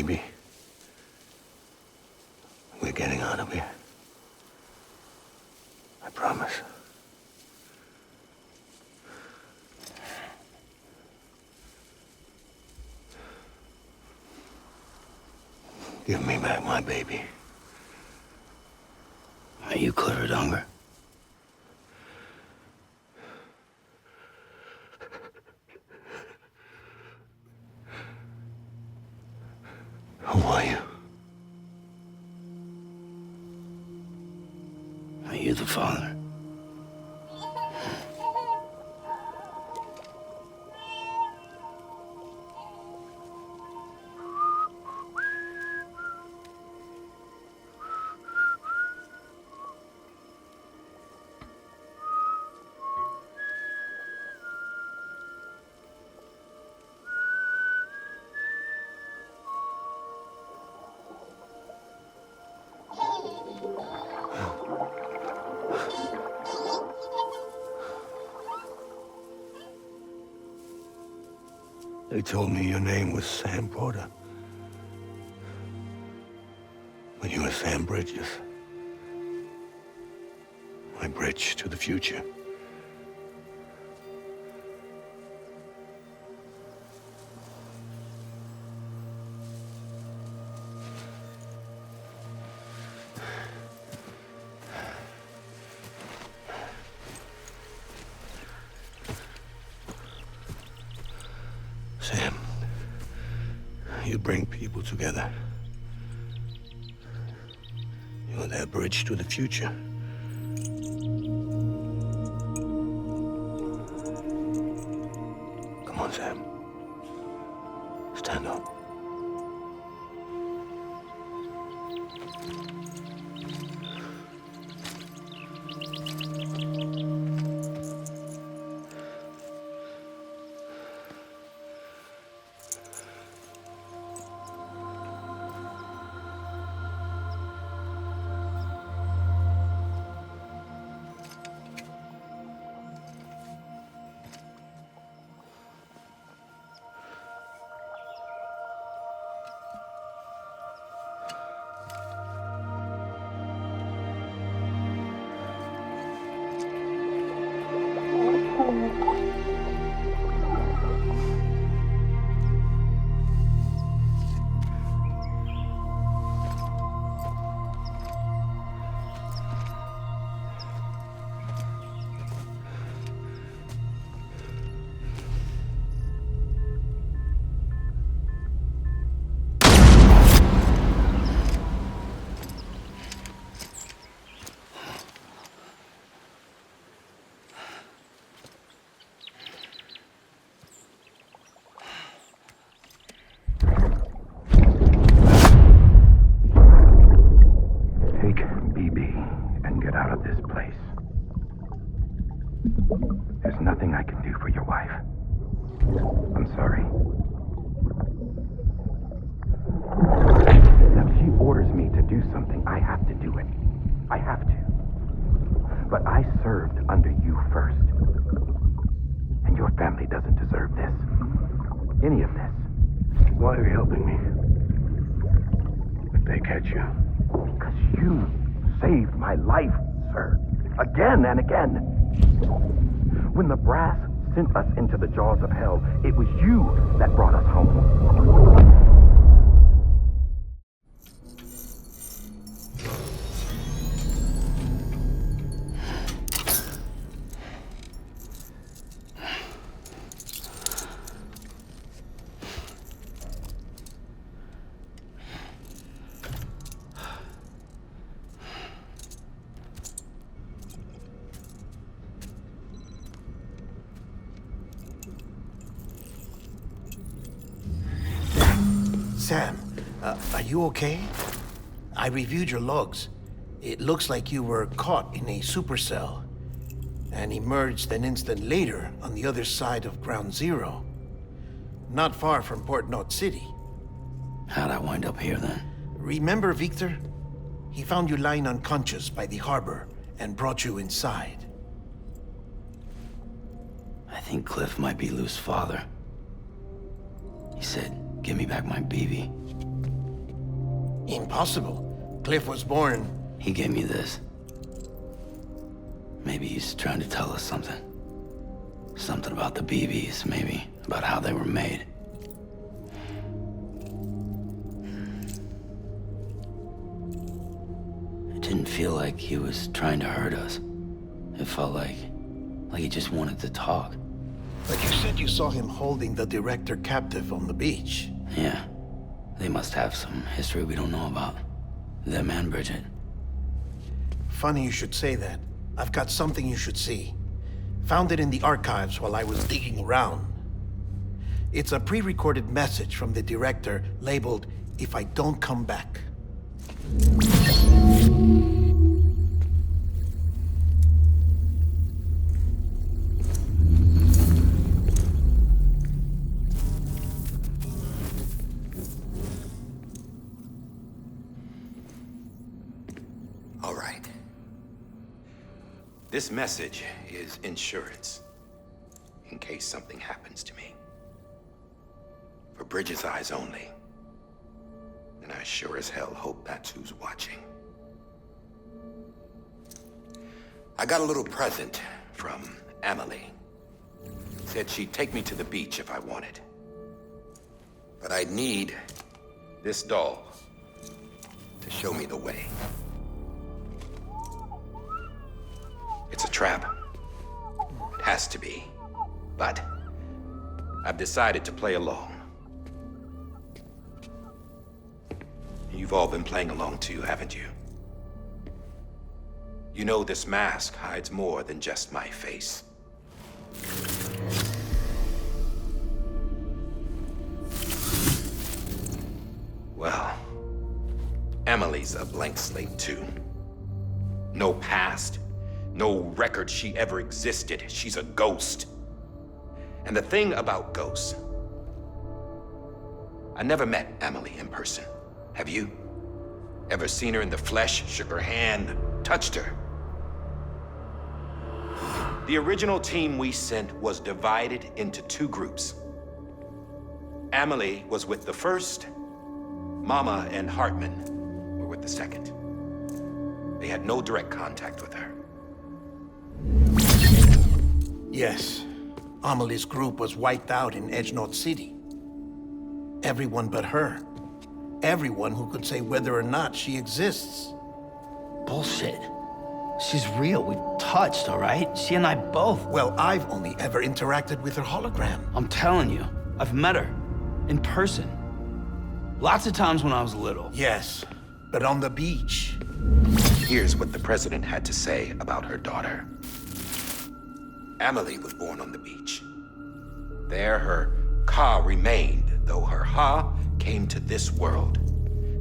baby. We're getting out of here. I promise. Give me back my baby. Are you clear of hunger? Who are you? Are you the father? They told me your name was Sam Porter. But you were Sam Bridges. My bridge to the future. Sam, you bring people together. You're their bridge to the future. Come on, Sam. Stand up. There's nothing I can do for your wife. I'm sorry. Now, if she orders me to do something, I have to do it. I have to. But I served under you first. And your family doesn't deserve this. Any of this. Why are you helping me? If they catch you. Because you saved my life, sir. Again and again. When the brass sent us into the jaws of hell, it was you that brought us home. Sam, are you okay? I reviewed your logs. It looks like you were caught in a supercell and emerged an instant later on the other side of Ground Zero. Not far from Port Knot City. How'd I wind up here then? Remember Victor? He found you lying unconscious by the harbor and brought you inside. I think Cliff might be Lou's father. He said, "Give me back my baby." Impossible. Cliff was born... He gave me this. Maybe he's trying to tell us something. Something about the BBs, maybe. About how they were made. It didn't feel like he was trying to hurt us. It felt like he just wanted to talk. But you said you saw him holding the director captive on the beach. Yeah. They must have some history we don't know about. Them and Bridget. Funny you should say that. I've got something you should see. Found it in the archives while I was digging around. It's a pre-recorded message from the director labeled, "If I don't come back." All right. This message is insurance, in case something happens to me. For Bridget's eyes only. And I sure as hell hope that's who's watching. I got a little present from Emily. Said she'd take me to the beach if I wanted. But I'd need this doll to show me the way. It's a trap. It has to be. But I've decided to play along. You've all been playing along too, haven't you? You know this mask hides more than just my face. Well, Emily's a blank slate too. No past. No record she ever existed. She's a ghost. And the thing about ghosts, I never met Emily in person. Have you? Ever seen her in the flesh, shook her hand, touched her? The original team we sent was divided into two groups. Emily was with the first. Mama and Hartman were with the second. They had no direct contact with her. Yes. Amelie's group was wiped out in Edgenorth City. Everyone but her. Everyone who could say whether or not she exists. Bullshit. She's real. We've touched, all right? She and I both. Well, I've only ever interacted with her hologram. I'm telling you, I've met her. In person. Lots of times when I was little. Yes, but on the beach. Here's what the president had to say about her daughter. Emily was born on the beach. There her Ka remained, though her Ha came to this world.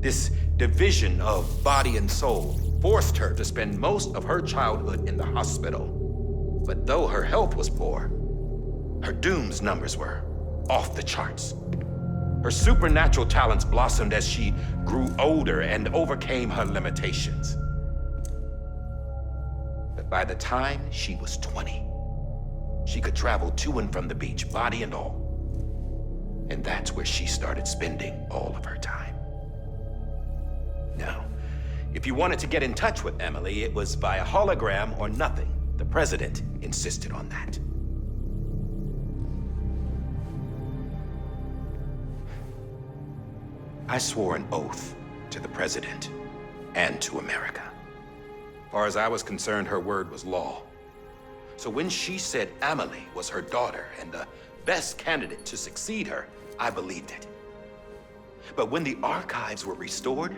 This division of body and soul forced her to spend most of her childhood in the hospital. But though her health was poor, her Doom's numbers were off the charts. Her supernatural talents blossomed as she grew older and overcame her limitations. But by the time she was 20, she could travel to and from the beach, body and all. And that's where she started spending all of her time. Now, if you wanted to get in touch with Emily, it was via hologram or nothing. The president insisted on that. I swore an oath to the president and to America. As far as I was concerned, her word was law. So when she said Emily was her daughter and the best candidate to succeed her, I believed it. But when the archives were restored,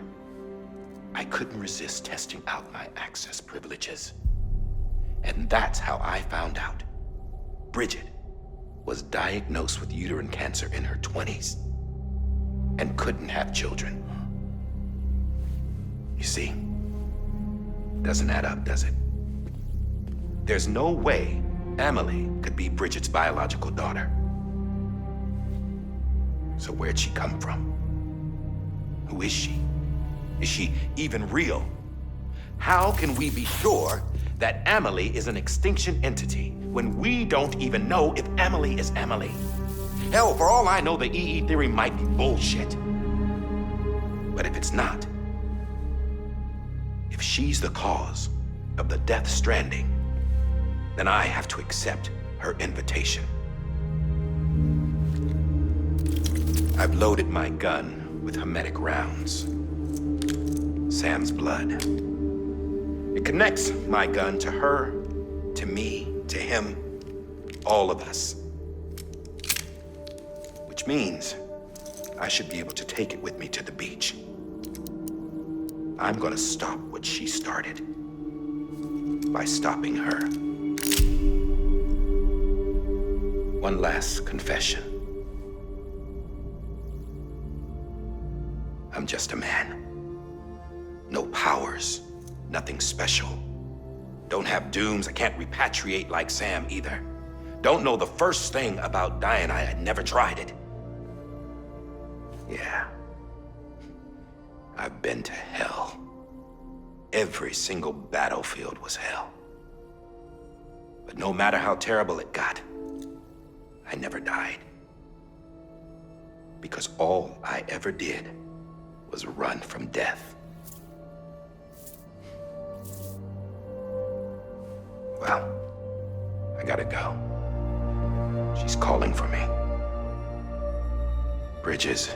I couldn't resist testing out my access privileges. And that's how I found out Bridget was diagnosed with uterine cancer in her 20s and couldn't have children. You see, doesn't add up, does it? There's no way Emily could be Bridget's biological daughter. So where'd she come from? Who is she? Is she even real? How can we be sure that Emily is an extinction entity when we don't even know if Emily is Emily? Hell, for all I know, the EE theory might be bullshit. But if it's not, If she's the cause of the Death Stranding, then I have to accept her invitation. I've loaded my gun with hermetic rounds. Sam's blood. It connects my gun to her, to me, to him, all of us. Which means I should be able to take it with me to the beach. I'm gonna stop what she started by stopping her. One last confession. I'm just a man. No powers, nothing special. Don't have dooms, I can't repatriate like Sam either. Don't know the first thing about dying, I had never tried it. Yeah. I've been to hell. Every single battlefield was hell. But no matter how terrible it got, I never died. Because all I ever did was run from death. Well, I gotta go. She's calling for me. Bridges,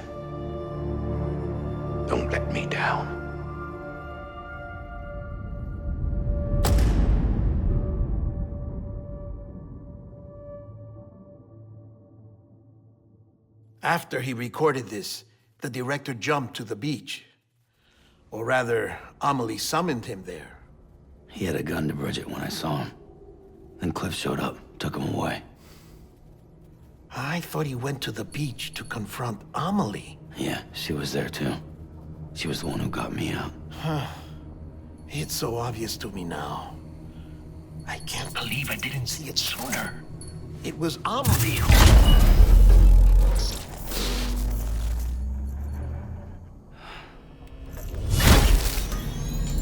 don't let me down. After he recorded this, the director jumped to the beach. Or rather, Amelie summoned him there. He had a gun to Bridget when I saw him. Then Cliff showed up, took him away. I thought he went to the beach to confront Amelie. Yeah, she was there too. She was the one who got me out. It's so obvious to me now. I can't believe I didn't see it sooner. It was Amelie who...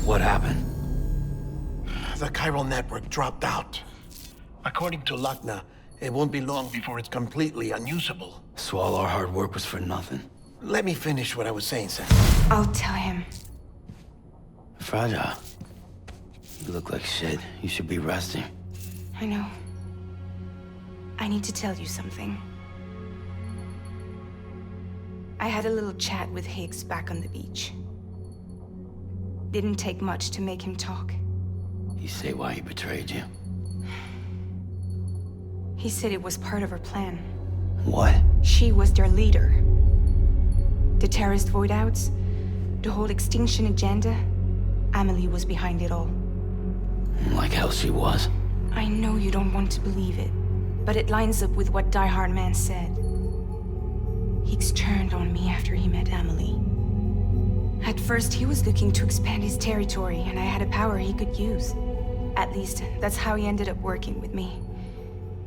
What happened? The chiral network dropped out. According to Lakna, it won't be long before it's completely unusable. So all our hard work was for nothing. Let me finish what I was saying, Sam. I'll tell him. Fragile. You look like shit. You should be resting. I know. I need to tell you something. I had a little chat with Higgs back on the beach. Didn't take much to make him talk. You say why he betrayed you? He said it was part of her plan. What? She was their leader. The terrorist voidouts, the whole extinction agenda, Amelie was behind it all. Like hell she was. I know you don't want to believe it, but it lines up with what Die Hard Man said. Higgs turned on me after he met Amelie. At first, he was looking to expand his territory, and I had a power he could use. At least, that's how he ended up working with me.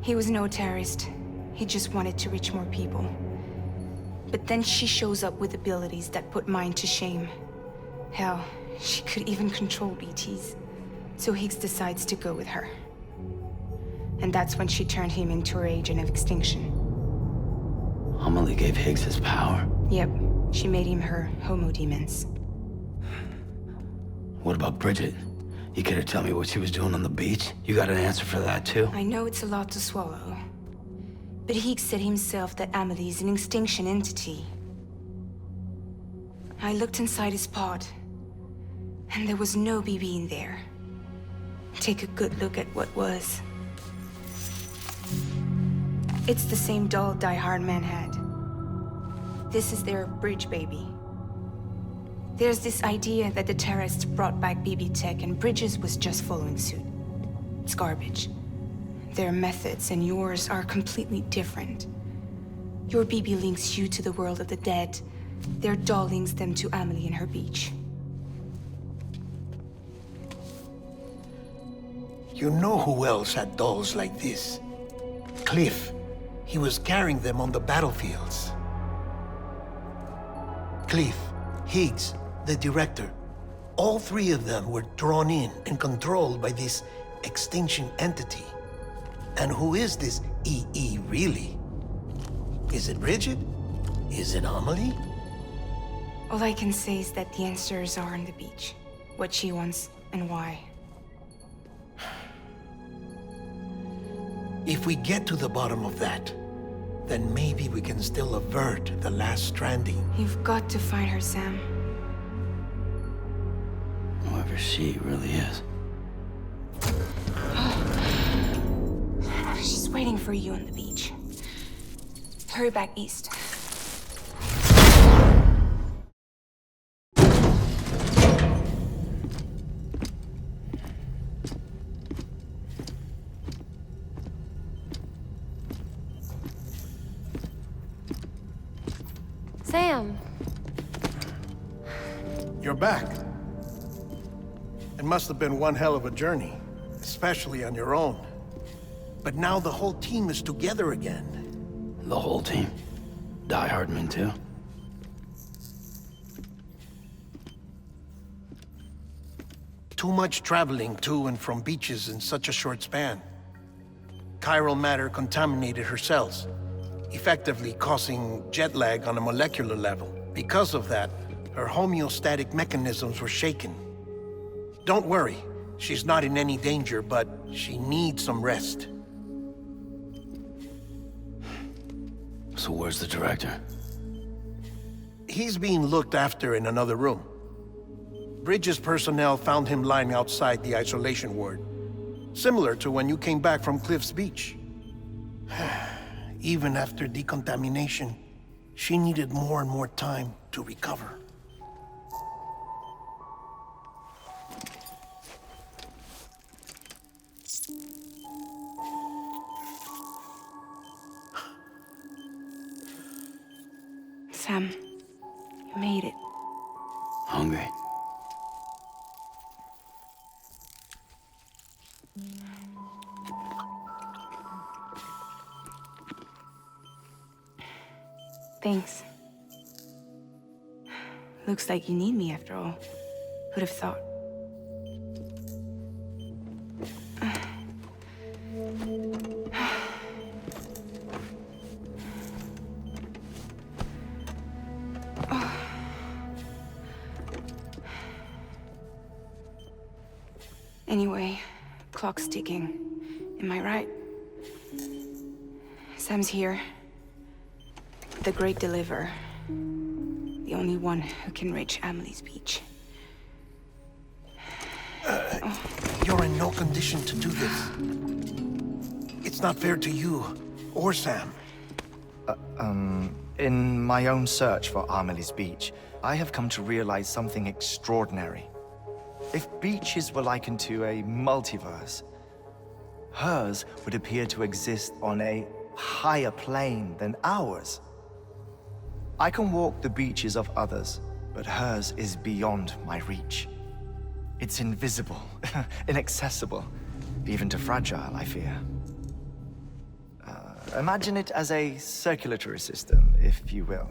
He was no terrorist. He just wanted to reach more people. But then she shows up with abilities that put mine to shame. Hell, she could even control BTs. So Higgs decides to go with her. And that's when she turned him into her agent of extinction. Amelie gave Higgs his power. Yep, she made him her homo demons. What about Bridget? You care to tell me what she was doing on the beach? You got an answer for that too? I know it's a lot to swallow. But Higgs said himself that Amelie is an extinction entity. I looked inside his pod, and there was no BB in there. Take a good look at what was. It's the same doll Die Hard Man had. This is their bridge baby. There's this idea that the terrorists brought back BB tech and Bridges was just following suit. It's garbage. Their methods and yours are completely different. Your BB links you to the world of the dead. Their doll links them to Amelie and her beach. You know who else had dolls like this? Cliff. He was carrying them on the battlefields. Cliff, Higgs, the director. All three of them were drawn in and controlled by this extinction entity. And who is this EE really? Is it Bridget? Is it Amelie? All I can say is that the answers are on the beach. what she wants and why. If we get to the bottom of that, then maybe we can still avert the last stranding. You've got to find her, Sam. Whoever she really is. She's waiting for you on the beach. Hurry back east. Sam. You're back. It must have been one hell of a journey, especially on your own. But now the whole team is together again. The whole team? Die Hardman too? Too much traveling to and from beaches in such a short span. Chiral matter contaminated her cells, effectively causing jet lag on a molecular level. Because of that, her homeostatic mechanisms were shaken. Don't worry, she's not in any danger, but she needs some rest. So where's the director? He's being looked after in another room. Bridges personnel found him lying outside the isolation ward, similar to when you came back from Cliff's Beach. Even after decontamination, she needed more and more time to recover. Sam, you made it. Hungry? Thanks. Looks like you need me after all. Who'd have thought? Anyway, clock's ticking. Am I right? Sam's here. The Great Deliverer. The only one who can reach Amelie's beach. You're in no condition to do this. It's not fair to you or Sam. In my own search for Amelie's beach, I have come to realize something extraordinary. If beaches were likened to a multiverse, hers would appear to exist on a higher plane than ours. I can walk the beaches of others, but hers is beyond my reach. It's invisible, inaccessible, even to Fragile, I fear. Imagine it as a circulatory system, if you will.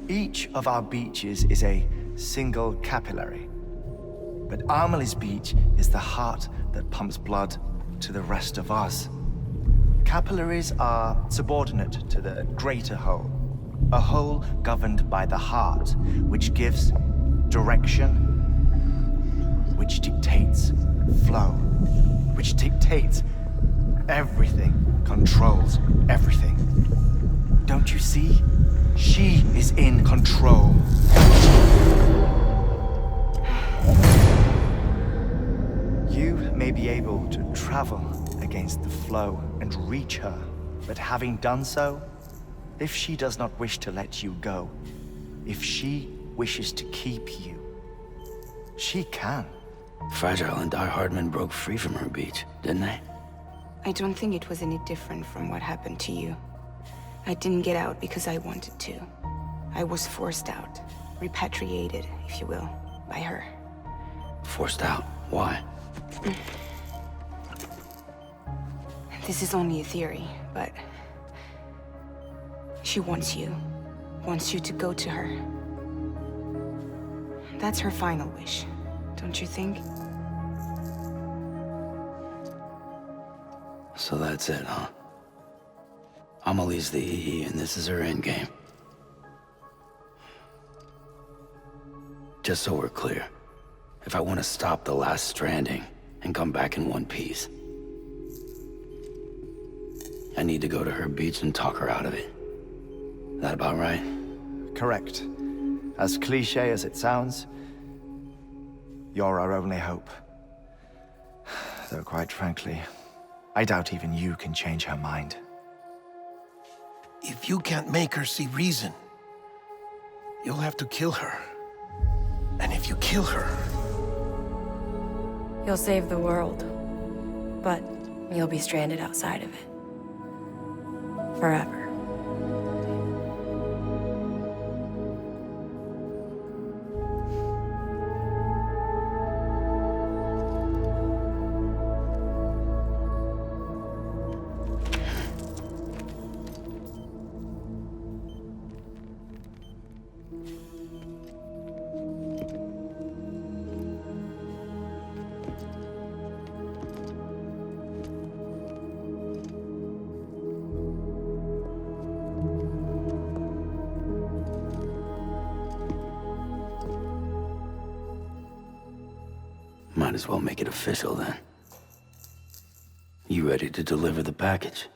Each of our beaches is a single capillary. But Amelie's beach is the heart that pumps blood to the rest of us. Capillaries are subordinate to the greater whole. A whole governed by the heart, which gives direction, which dictates flow, which dictates everything, controls everything. Don't you see? She is in control. You may be able to travel against the flow and reach her, but having done so, if she does not wish to let you go, if she wishes to keep you, she can. Fragile and Die Hardman broke free from her beach, didn't they? I don't think it was any different from what happened to you. I didn't get out because I wanted to. I was forced out. Repatriated, if you will, by her. Forced out? Why? This is only a theory, but... she wants you. Wants you to go to her. That's her final wish, don't you think? So that's it, huh? Amelie's the EE, and this is her endgame. Just so we're clear, if I want to stop the last stranding and come back in one piece, I need to go to her beach and talk her out of it. That about right? Correct. As cliche as it sounds, you're our only hope. Though quite frankly, I doubt even you can change her mind. If you can't make her see reason, you'll have to kill her. And if you kill her... You'll save the world, but you'll be stranded outside of it. Forever. Might as well make it official then. You ready to deliver the package?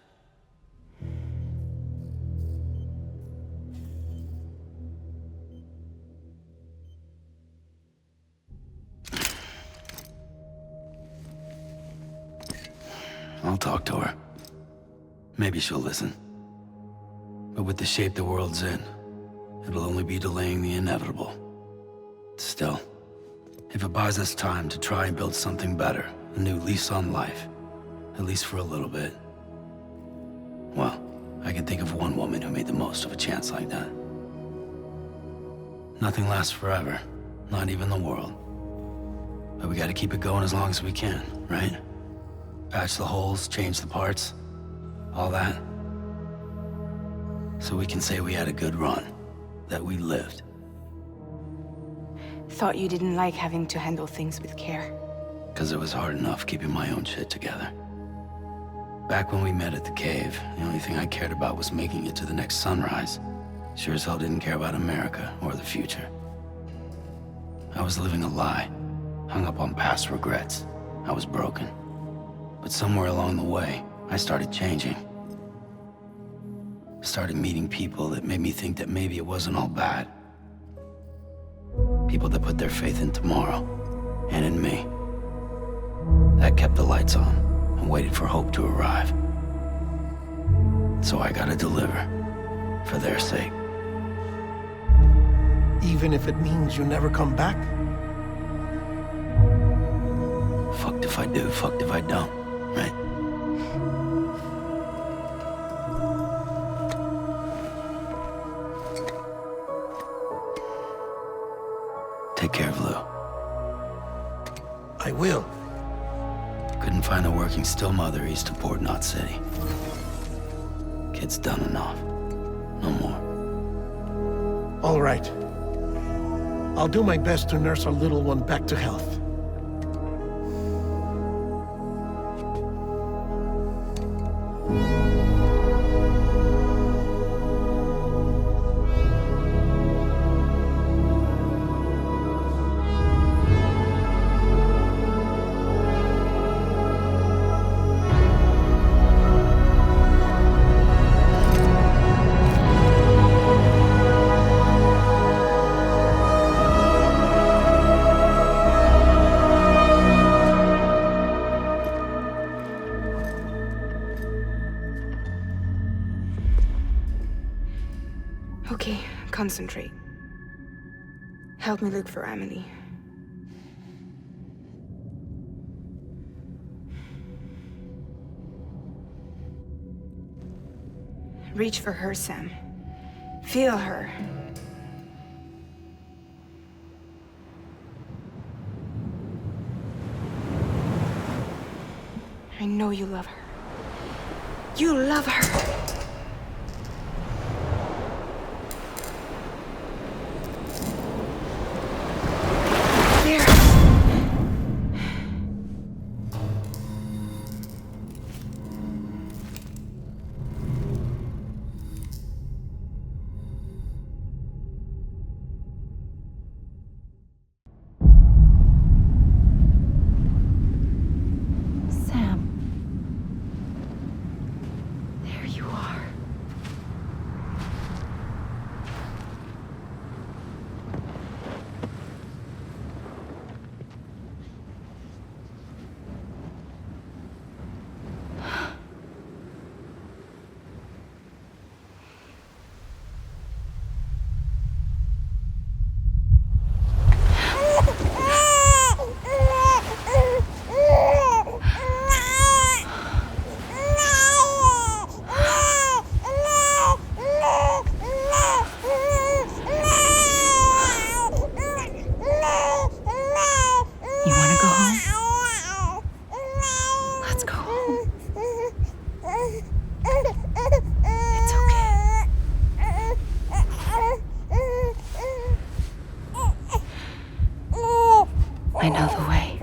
I'll talk to her. Maybe she'll listen. But with the shape the world's in, it'll only be delaying the inevitable. Still, if it buys us time to try and build something better, a new lease on life, at least for a little bit, well, I can think of one woman who made the most of a chance like that. Nothing lasts forever, not even the world. But we gotta keep it going as long as we can, right? Patch the holes, change the parts, all that. So we can say we had a good run, that we lived. Thought you didn't like having to handle things with care. 'Cause it was hard enough keeping my own shit together. Back when we met at the cave, the only thing I cared about was making it to the next sunrise. Sure as hell didn't care about America or the future. I was living a lie, hung up on past regrets. I was broken. But somewhere along the way, I started changing. Started meeting people that made me think that maybe it wasn't all bad. People that put their faith in tomorrow, and in me. That kept the lights on, and waited for hope to arrive. So I gotta deliver, for their sake. Even if it means you never come back? Fucked if I do, fucked if I don't, right? Take care of Lou. I will. Couldn't find a working still mother east of Port Knot City. Kid's done enough. No more. All right. I'll do my best to nurse our little one back to health. Okay, concentrate. Help me look for Emily. Reach for her, Sam. Feel her. I know you love her. You love her! know the way.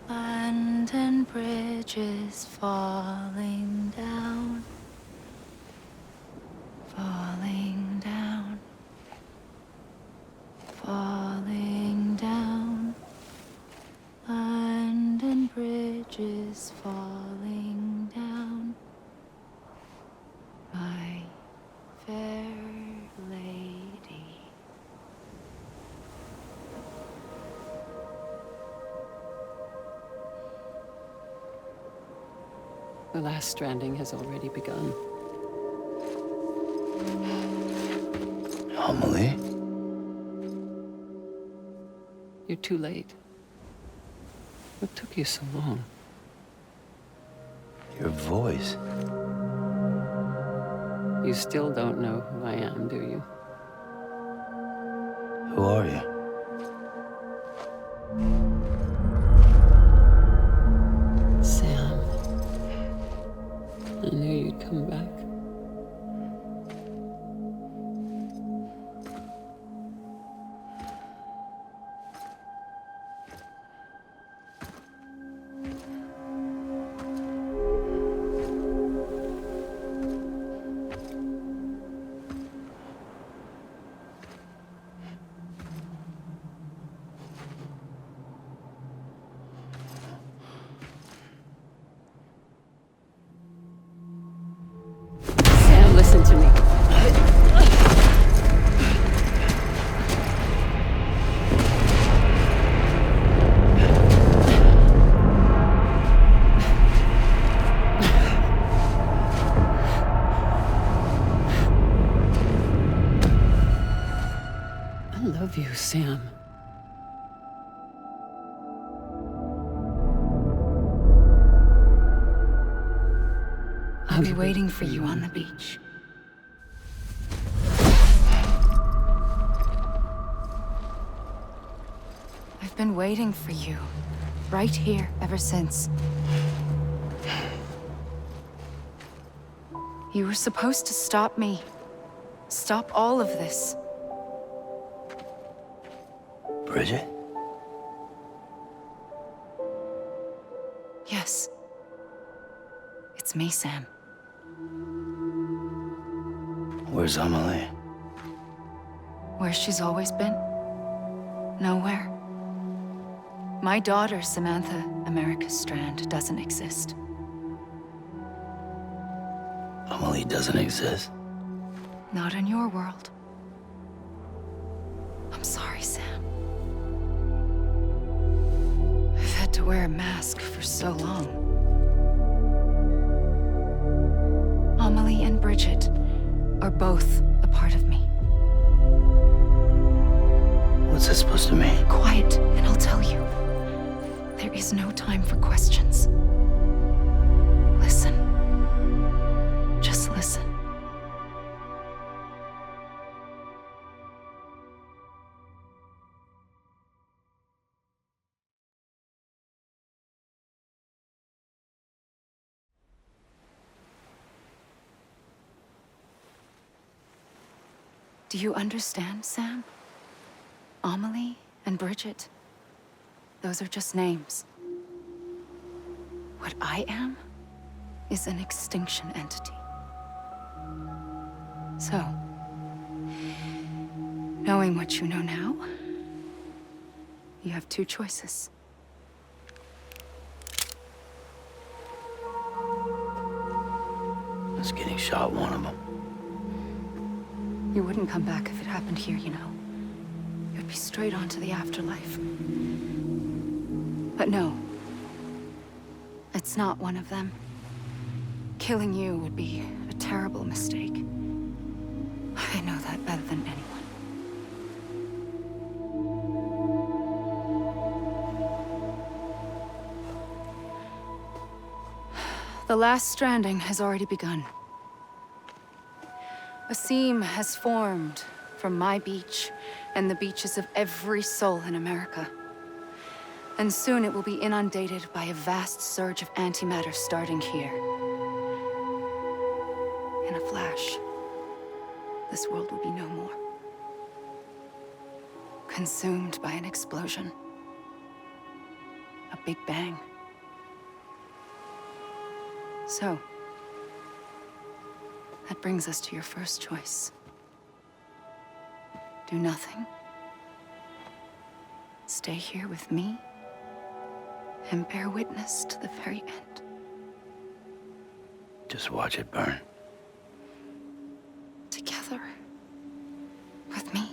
London Bridge is falling down, falling down, falling down. London Bridge is falling down, my fair lady. The last stranding has already begun. Amelie? You're too late. What took you so long? Your voice. You still don't know who I am, do you? Who are you? Sam. I knew you'd come back. Sam, listen to me. I love you, Sam. I'll be waiting for you on the beach. I've been waiting for you, right here, ever since. You were supposed to stop me. Stop all of this. Bridget? Yes. It's me, Sam. Where's Amelie? Where she's always been. Nowhere. My daughter, Samantha America Strand, doesn't exist. Amelie doesn't exist? Not in your world. I'm sorry, Sam. I've had to wear a mask for so long. Amelie and Bridget are both a part of me. What's that supposed to mean? Quiet, and I'll tell you. There is no time for questions. Listen. Just listen. Do you understand, Sam? Amelie and Bridget, those are just names. What I am is an extinction entity. So, knowing what you know now, you have two choices. Is getting shot one of them? You wouldn't come back if it happened here, you know. You'd be straight on to the afterlife. But no. It's not one of them. Killing you would be a terrible mistake. I know that better than anyone. The last stranding has already begun. A seam has formed from my beach and the beaches of every soul in America. And soon it will be inundated by a vast surge of antimatter starting here. In a flash, this world will be no more. Consumed by an explosion. A big bang. So, that brings us to your first choice. Do nothing. Stay here with me, and bear witness to the very end. Just watch it burn. Together. With me.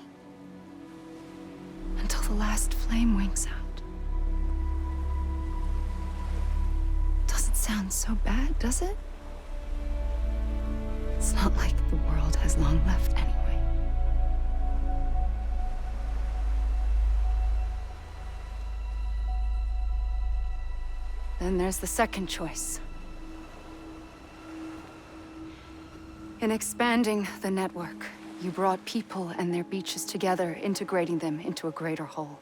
Until the last flame winks out. Doesn't sound so bad, does it? It's not like the world has long left anyway. Then there's the second choice. In expanding the network, you brought people and their beaches together, integrating them into a greater whole.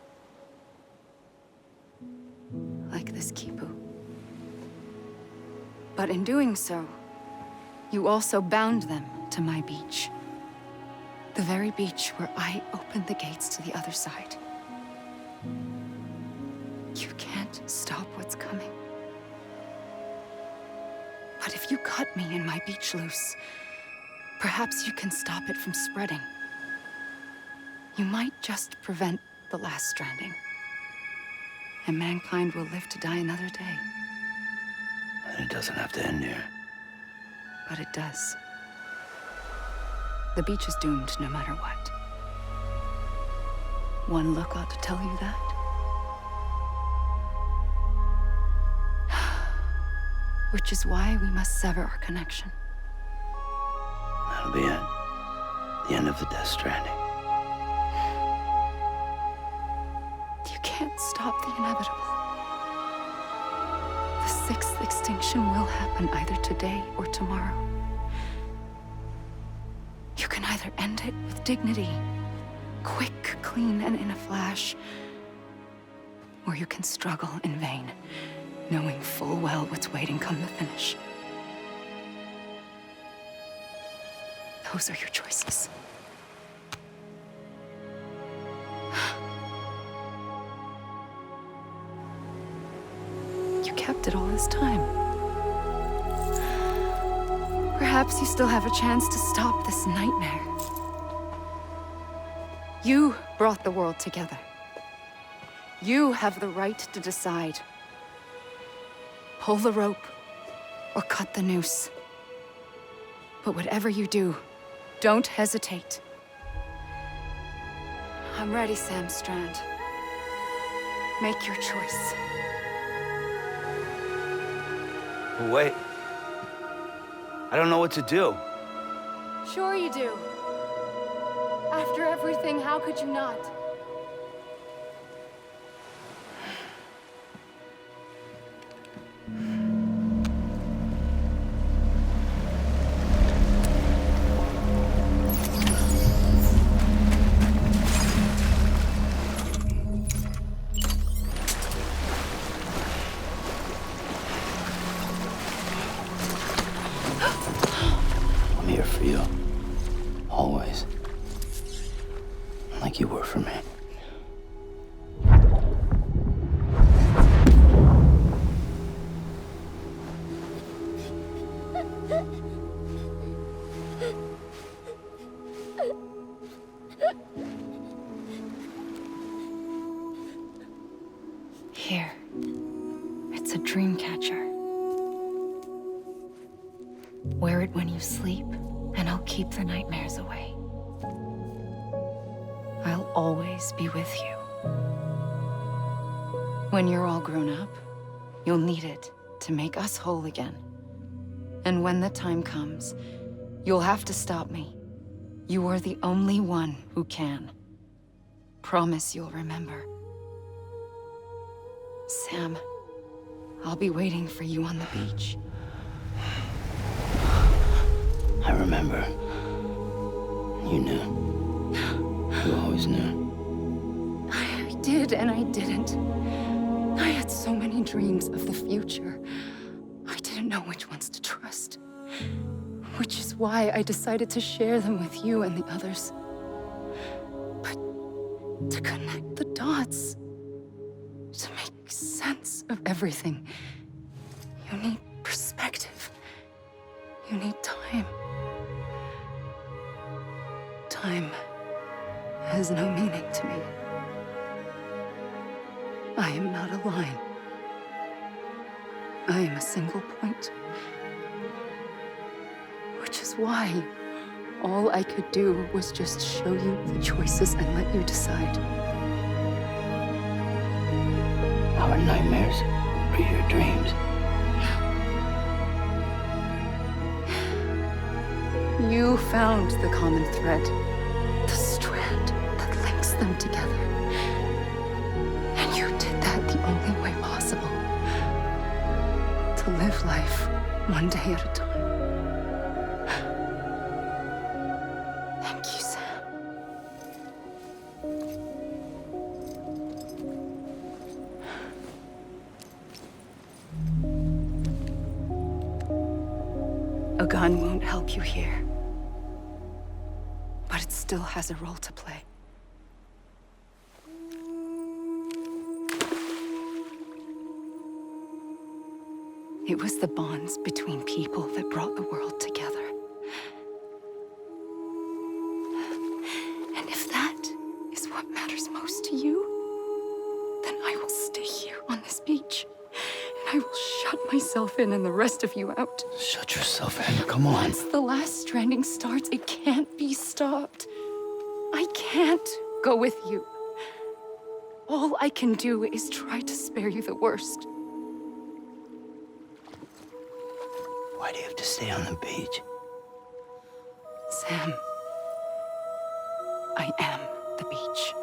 Like this Kipu. But in doing so, you also bound them to my beach. The very beach where I opened the gates to the other side. You can't stop what's coming. But if you cut me and my beach loose, perhaps you can stop it from spreading. You might just prevent the last stranding. And mankind will live to die another day. And it doesn't have to end here. But it does. The beach is doomed no matter what. One look ought to tell you that. Which is why we must sever our connection. That'll be it. The end of the Death Stranding. You can't stop the inevitable. The sixth extinction will happen either today or tomorrow. You can either end it with dignity, quick, clean, and in a flash, or you can struggle in vain, knowing full well what's waiting come the finish. Those are your choices. You kept it all this time. Perhaps you still have a chance to stop this nightmare. You brought the world together. You have the right to decide. Pull the rope or cut the noose. But whatever you do, don't hesitate. I'm ready, Sam Strand. Make your choice. Wait. I don't know what to do. Sure you do. After everything, how could you not? I'm here for you. Always. Like you were for me. sleep, and I'll keep the nightmares away. I'll always be with you. When you're all grown up, you'll need it to make us whole again. And when the time comes, you'll have to stop me. You are the only one who can. Promise you'll remember. Sam, I'll be waiting for you on the beach. I remember. You knew. You always knew. I did and I didn't. I had so many dreams of the future. I didn't know which ones to trust. Which is why I decided to share them with you and the others. But to connect the dots, to make sense of everything, you need perspective. You need time. Time has no meaning to me. I am not a line. I am a single point. Which is why all I could do was just show you the choices and let you decide. Our nightmares are your dreams. You found the common thread, the strand that links them together. And you did that the only way possible. To live life one day at a time. Thank you, Sam. A gun won't help you here. But it still has a role to play. It was the bonds between people that brought the world together. And if that is what matters most to you, then I will stay here on this beach. And I will shut myself in and the rest of you out. Shut yourself in. Come on. Once the last stranding starts, it can't be stopped. I can't go with you. All I can do is try to spare you the worst. Why do you have to stay on the beach? Sam, I am the beach.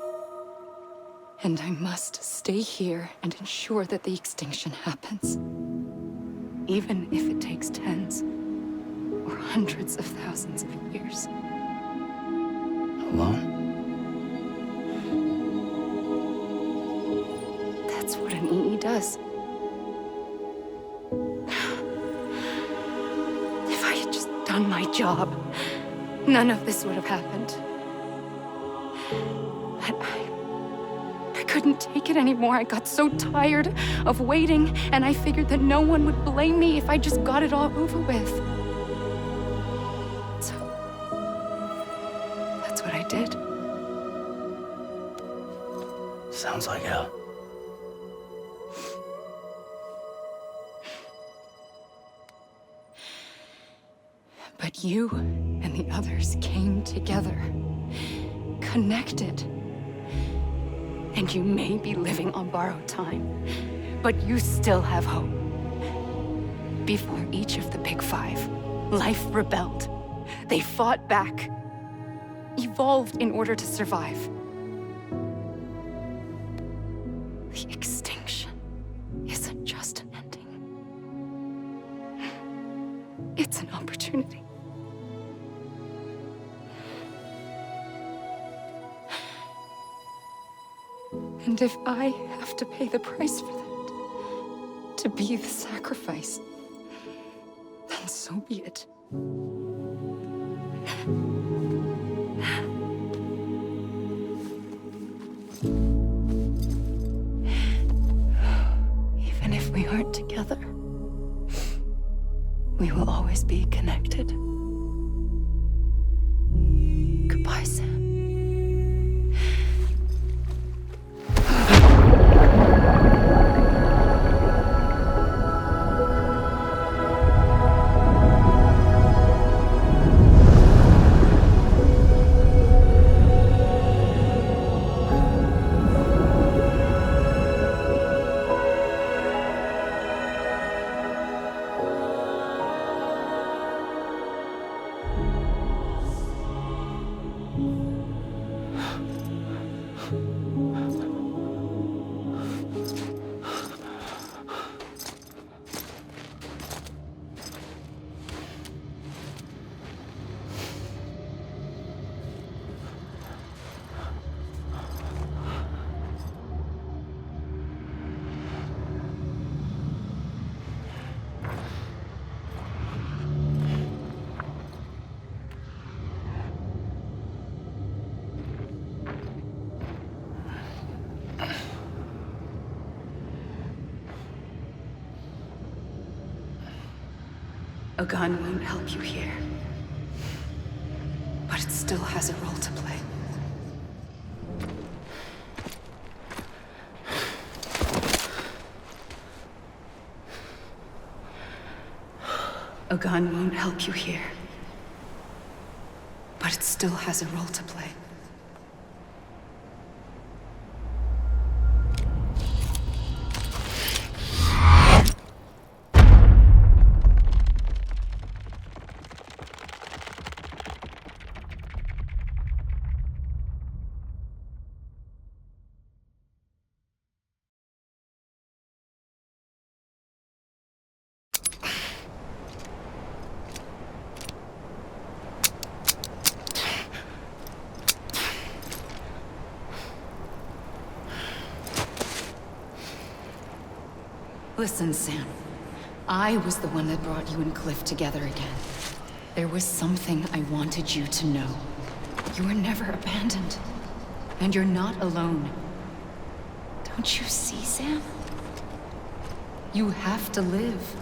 And I must stay here and ensure that the extinction happens. Even if it takes tens or hundreds of thousands of years. Alone? That's what an EE does. If I had just done my job, none of this would have happened. But I couldn't take it anymore. I got so tired of waiting, and I figured that no one would blame me if I just got it all over with. So, that's what I did. Sounds like hell. But you and the others came together, connected. And you may be living on borrowed time, but you still have hope. Before each of the Big Five, life rebelled. They fought back, evolved in order to survive. The extinction isn't just an ending. It's an opportunity. And if I have to pay the price for that, to be the sacrifice, then so be it. Even if we aren't together, we will always be connected. Goodbye, Sam. A gun won't help you here. But it still has a role to play. A gun won't help you here. But it still has a role to play. Listen, Sam. I was the one that brought you and Cliff together again. There was something I wanted you to know. You were never abandoned. And you're not alone. Don't you see, Sam? You have to live.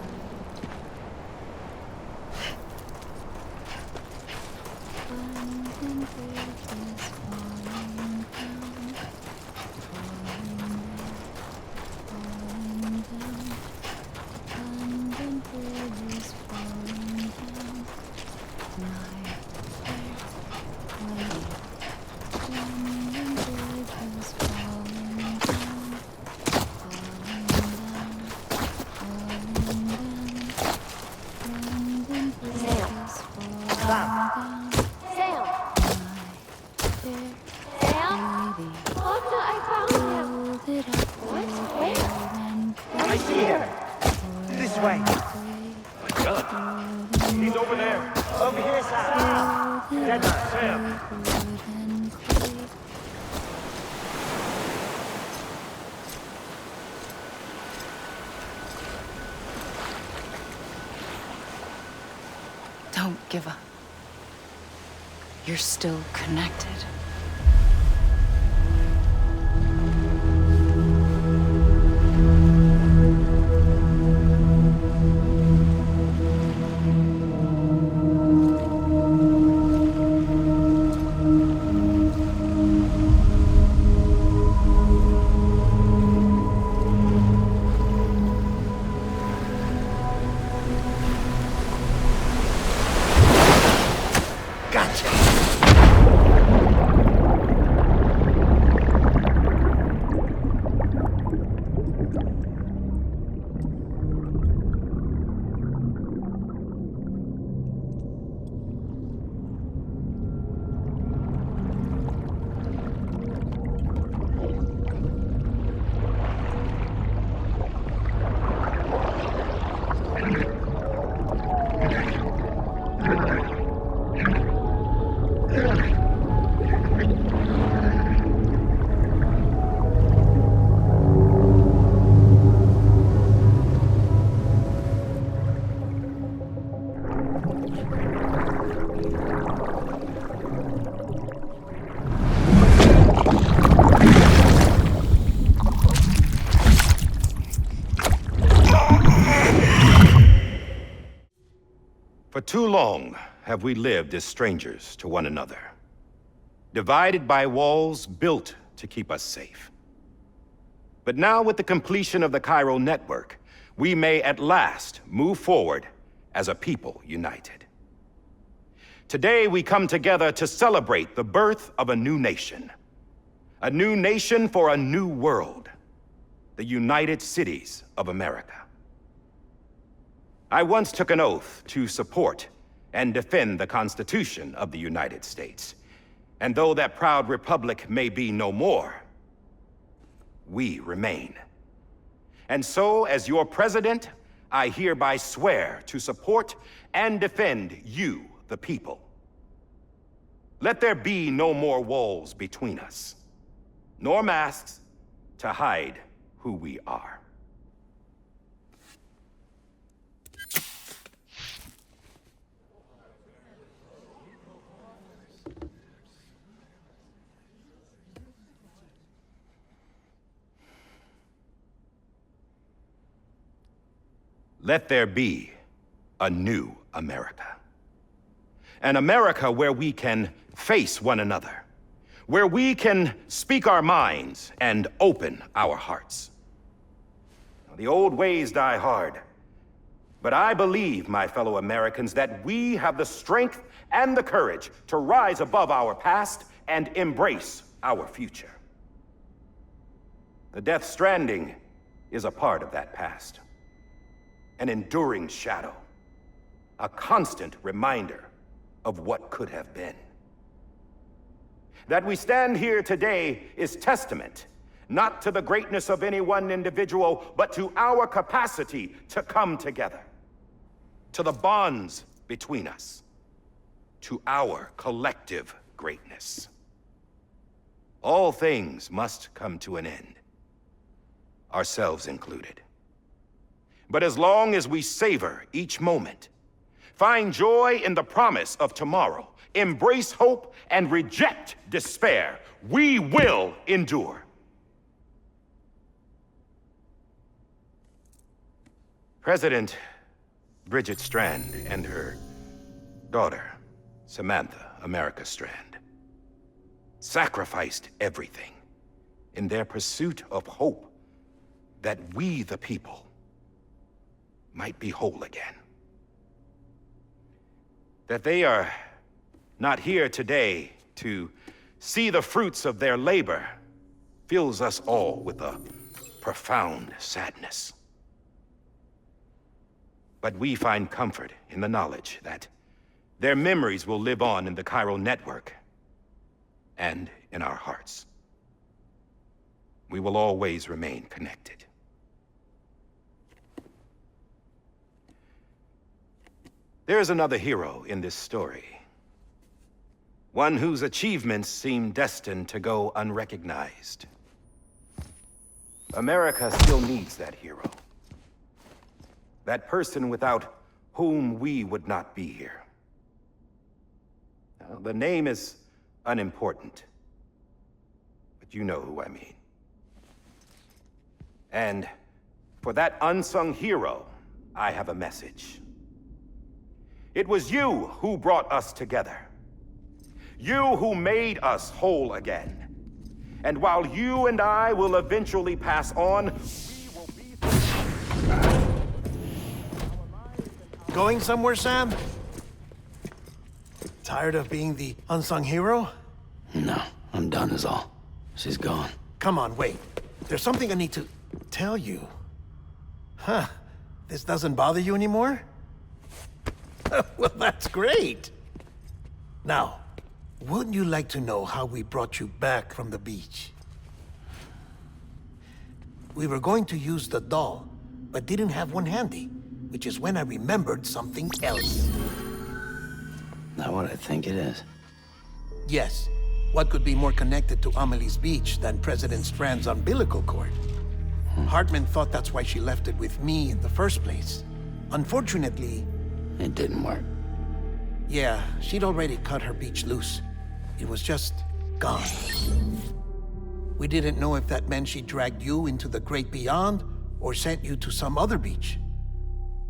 I see him. This way. He's over there. Over here, Sam. That's Sam. Don't give up. You're still connected. For too long have we lived as strangers to one another, divided by walls built to keep us safe. But now, with the completion of the Cairo network, we may at last move forward as a people united. Today, we come together to celebrate the birth of a new nation for a new world, the United Cities of America. I once took an oath to support and defend the Constitution of the United States. And though that proud republic may be no more, we remain. And so, as your president, I hereby swear to support and defend you, the people. Let there be no more walls between us, nor masks to hide who we are. Let there be a new America. An America where we can face one another, where we can speak our minds and open our hearts. The old ways die hard, but I believe, my fellow Americans, that we have the strength and the courage to rise above our past and embrace our future. The Death Stranding is a part of that past. An enduring shadow. A constant reminder of what could have been. That we stand here today is testament, not to the greatness of any one individual, but to our capacity to come together. To the bonds between us. To our collective greatness. All things must come to an end. Ourselves included. But as long as we savor each moment, find joy in the promise of tomorrow, embrace hope, and reject despair, we will endure. President Bridget Strand and her daughter, Samantha America Strand, sacrificed everything in their pursuit of hope that we, the people, might be whole again. That they are not here today to see the fruits of their labor fills us all with a profound sadness. But we find comfort in the knowledge that their memories will live on in the chiral network and in our hearts. We will always remain connected. There's another hero in this story. One whose achievements seem destined to go unrecognized. America still needs that hero. That person without whom we would not be here. Now, the name is unimportant, but you know who I mean. And for that unsung hero, I have a message. It was you who brought us together. You who made us whole again. And while you and I will eventually pass on, we will be... Going somewhere, Sam? Tired of being the unsung hero? No, I'm done is all. She's gone. Come on, wait. There's something I need to tell you. Huh. This doesn't bother you anymore? Well, that's great. Now, wouldn't you like to know how we brought you back from the beach? We were going to use the doll, but didn't have one handy, which is when I remembered something else. Not what I think it is. Yes. What could be more connected to Amelie's beach than President Strand's umbilical cord? Hartman thought that's why she left it with me in the first place. Unfortunately... It didn't work. Yeah, she'd already cut her beach loose. It was just gone. We didn't know if that meant she dragged you into the great beyond or sent you to some other beach.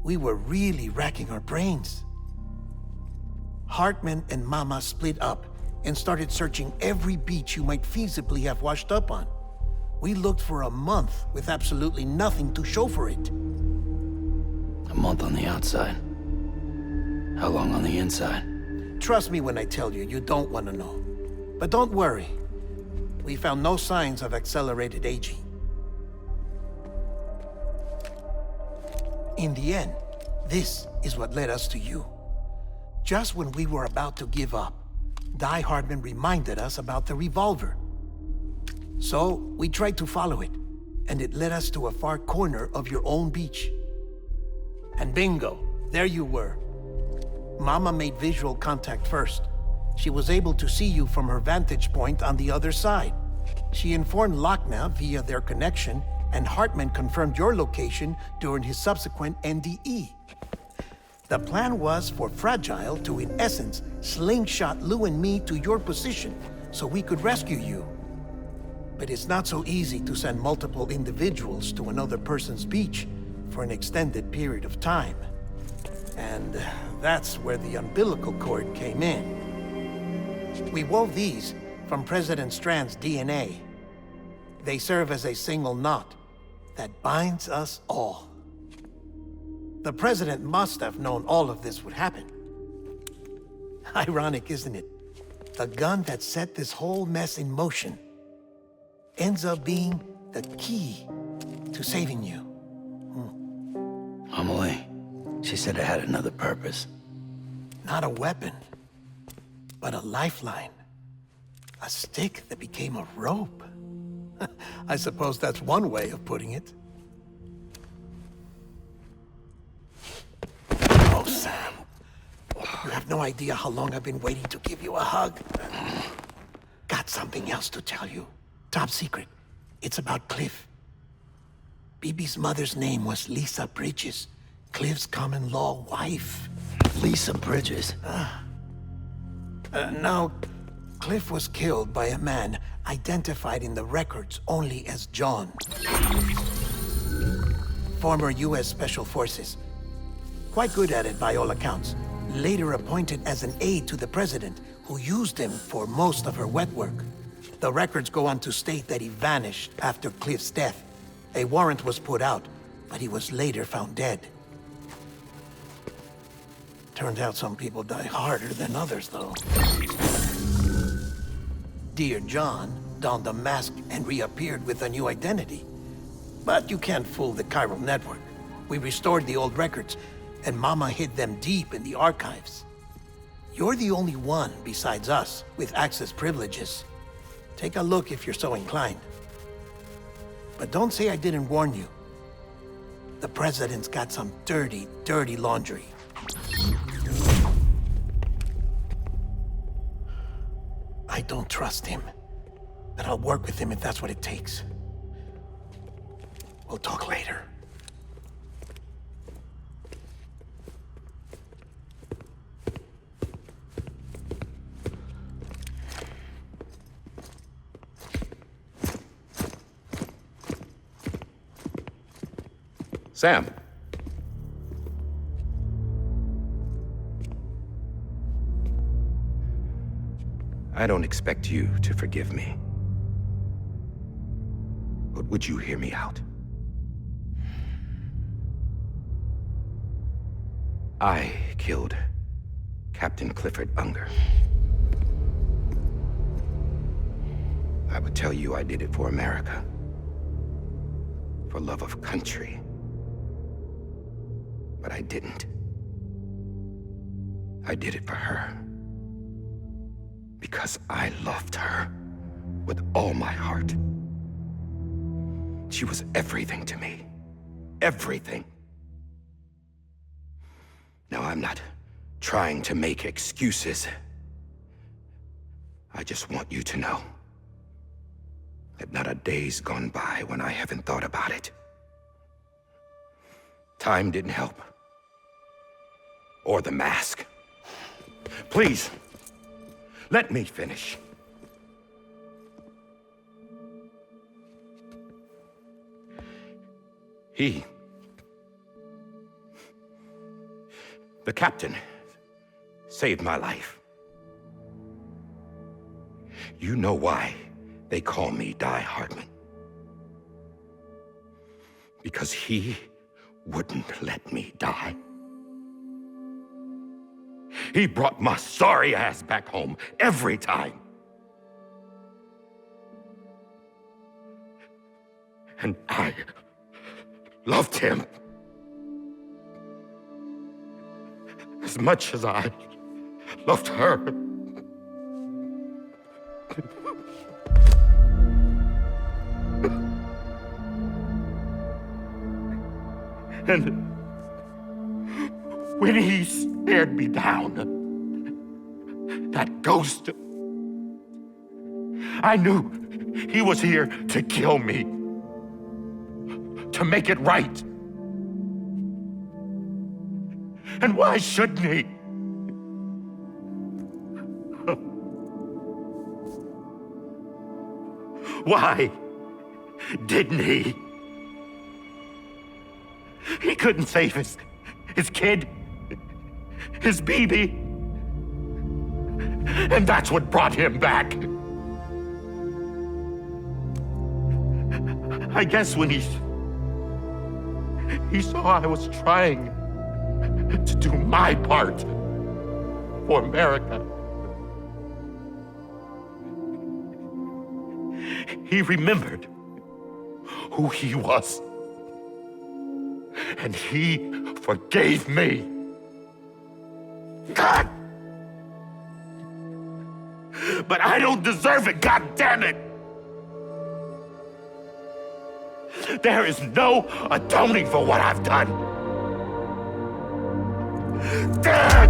We were really racking our brains. Hartman and Mama split up and started searching every beach you might feasibly have washed up on. We looked for a month with absolutely nothing to show for it. A month on the outside. How long on the inside? Trust me when I tell you, you don't want to know. But don't worry. We found no signs of accelerated aging. In the end, this is what led us to you. Just when we were about to give up, Die Hardman reminded us about the revolver. So, we tried to follow it, and it led us to a far corner of your own beach. And bingo, there you were. Mama made visual contact first. She was able to see you from her vantage point on the other side. She informed Lochna via their connection, and Hartman confirmed your location during his subsequent NDE. The plan was for Fragile to, in essence, slingshot Lou and me to your position so we could rescue you. But it's not so easy to send multiple individuals to another person's beach for an extended period of time. And that's where the umbilical cord came in. We wove these from President Strand's DNA. They serve as a single knot that binds us all. The President must have known all of this would happen. Ironic, isn't it? The gun that set this whole mess in motion ends up being the key to saving you. Amelie, she said it had another purpose. Not a weapon, but a lifeline. A stick that became a rope. I suppose that's one way of putting it. Oh, Sam. You have no idea how long I've been waiting to give you a hug. Got something else to tell you. Top secret. It's about Cliff. Bibi's mother's name was Lisa Bridges, Cliff's common-law wife. Lisa Bridges? Now, Cliff was killed by a man identified in the records only as John. Former U.S. Special Forces. Quite good at it by all accounts. Later appointed as an aide to the president, who used him for most of her wet work. The records go on to state that he vanished after Cliff's death. A warrant was put out, but he was later found dead. Turns out some people die harder than others, though. Dear John donned a mask and reappeared with a new identity. But you can't fool the chiral network. We restored the old records, and Mama hid them deep in the archives. You're the only one besides us with access privileges. Take a look if you're so inclined. But don't say I didn't warn you. The president's got some dirty, dirty laundry. I don't trust him, but I'll work with him if that's what it takes. We'll talk later. Sam. I don't expect you to forgive me. But would you hear me out? I killed Captain Clifford Unger. I would tell you I did it for America. For love of country. But I didn't. I did it for her. Because I loved her with all my heart. She was everything to me. Everything. Now, I'm not trying to make excuses. I just want you to know that not a day's gone by when I haven't thought about it. Time didn't help. Or the mask. Please, let me finish. The captain, saved my life. You know why they call me Die Hardman. Because he wouldn't let me die. He brought my sorry ass back home every time. And I loved him as much as I loved her. And when he stared me down, that ghost, I knew he was here to kill me, to make it right. And why shouldn't he? Why didn't he? He couldn't save his kid, his BB. And that's what brought him back. I guess when he saw I was trying to do my part for America, he remembered who he was. And he forgave me. God! But I don't deserve it, God damn it! There is no atoning for what I've done. God!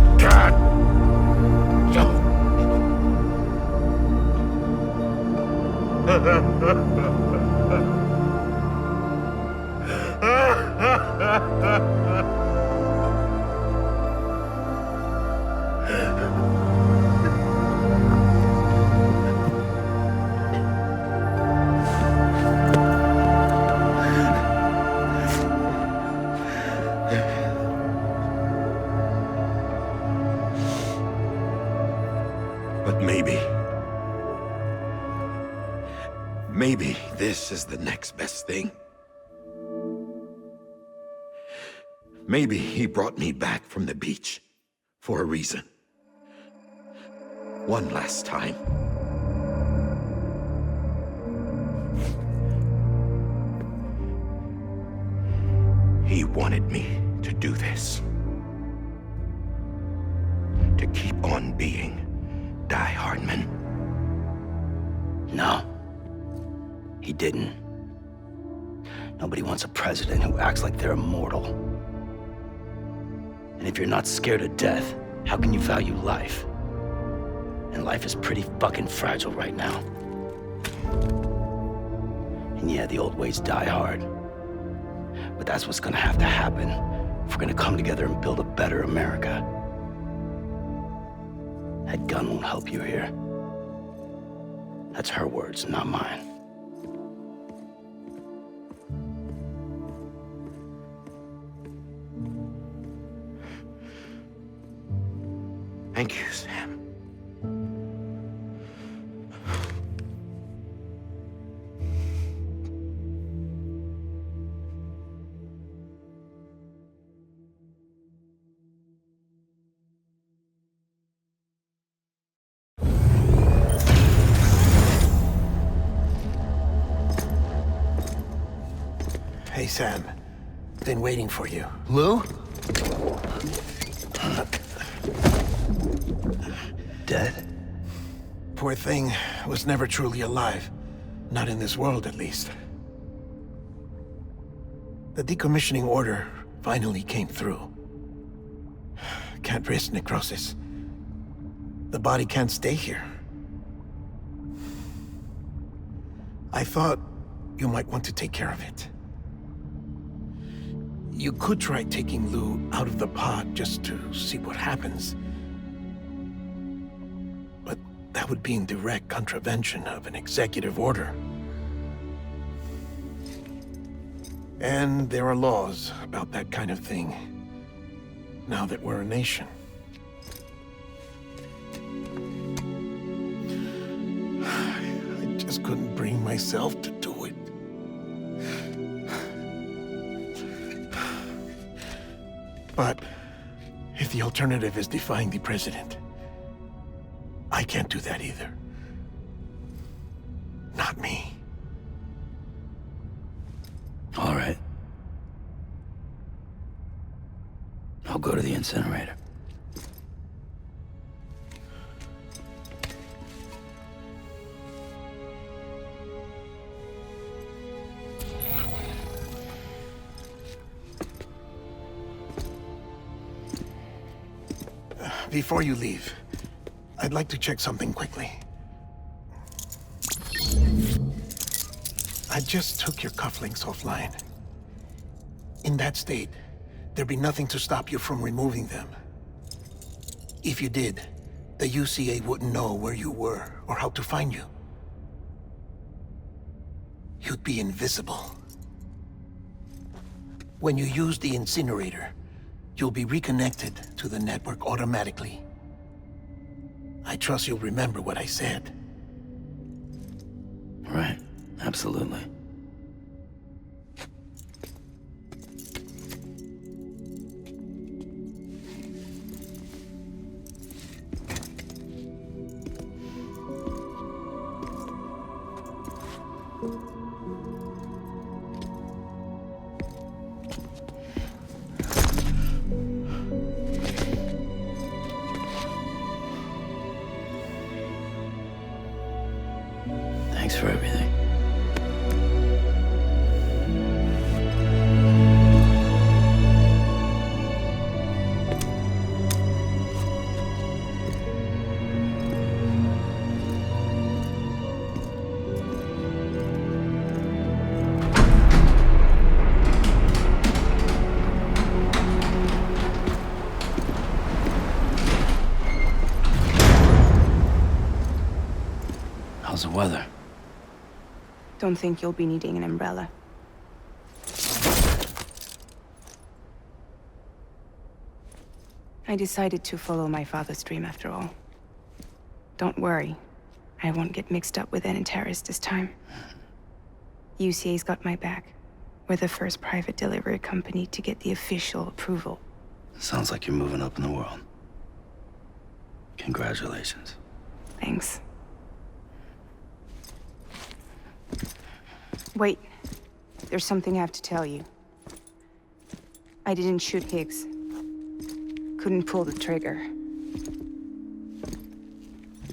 But maybe this is the next best thing. Maybe he brought me back from the beach for a reason. One last time. He wanted me to do this. To keep on being Die Hardman. No. He didn't. Nobody wants a president who acts like they're immortal. And if you're not scared of death, how can you value life? And life is pretty fucking fragile right now. And yeah, the old ways die hard. But that's what's gonna have to happen if we're gonna come together and build a better America. That gun won't help you here. That's her words, not mine. Thank you, Sam. Hey, Sam. Been waiting for you. Lou? Dead? Poor thing was never truly alive. Not in this world, at least. The decommissioning order finally came through. Can't risk necrosis. The body can't stay here. I thought you might want to take care of it. You could try taking Lou out of the pod just to see what happens. But that would be in direct contravention of an executive order. And there are laws about that kind of thing, now that we're a nation. I just couldn't bring myself to do it. But if the alternative is defying the president, I can't do that either. Not me. All right. I'll go to the incinerator. Before you leave, I'd like to check something quickly. I just took your cufflinks offline. In that state, there'd be nothing to stop you from removing them. If you did, the UCA wouldn't know where you were or how to find you. You'd be invisible. When you use the incinerator, you'll be reconnected to the network automatically. I trust you'll remember what I said. Right. Absolutely. Thanks for everything. How's the weather? Don't think you'll be needing an umbrella. I decided to follow my father's dream after all. Don't worry. I won't get mixed up with any terrorists this time. UCA's got my back. We're the first private delivery company to get the official approval. Sounds like you're moving up in the world. Congratulations. Thanks. Wait. There's something I have to tell you. I didn't shoot Higgs. Couldn't pull the trigger.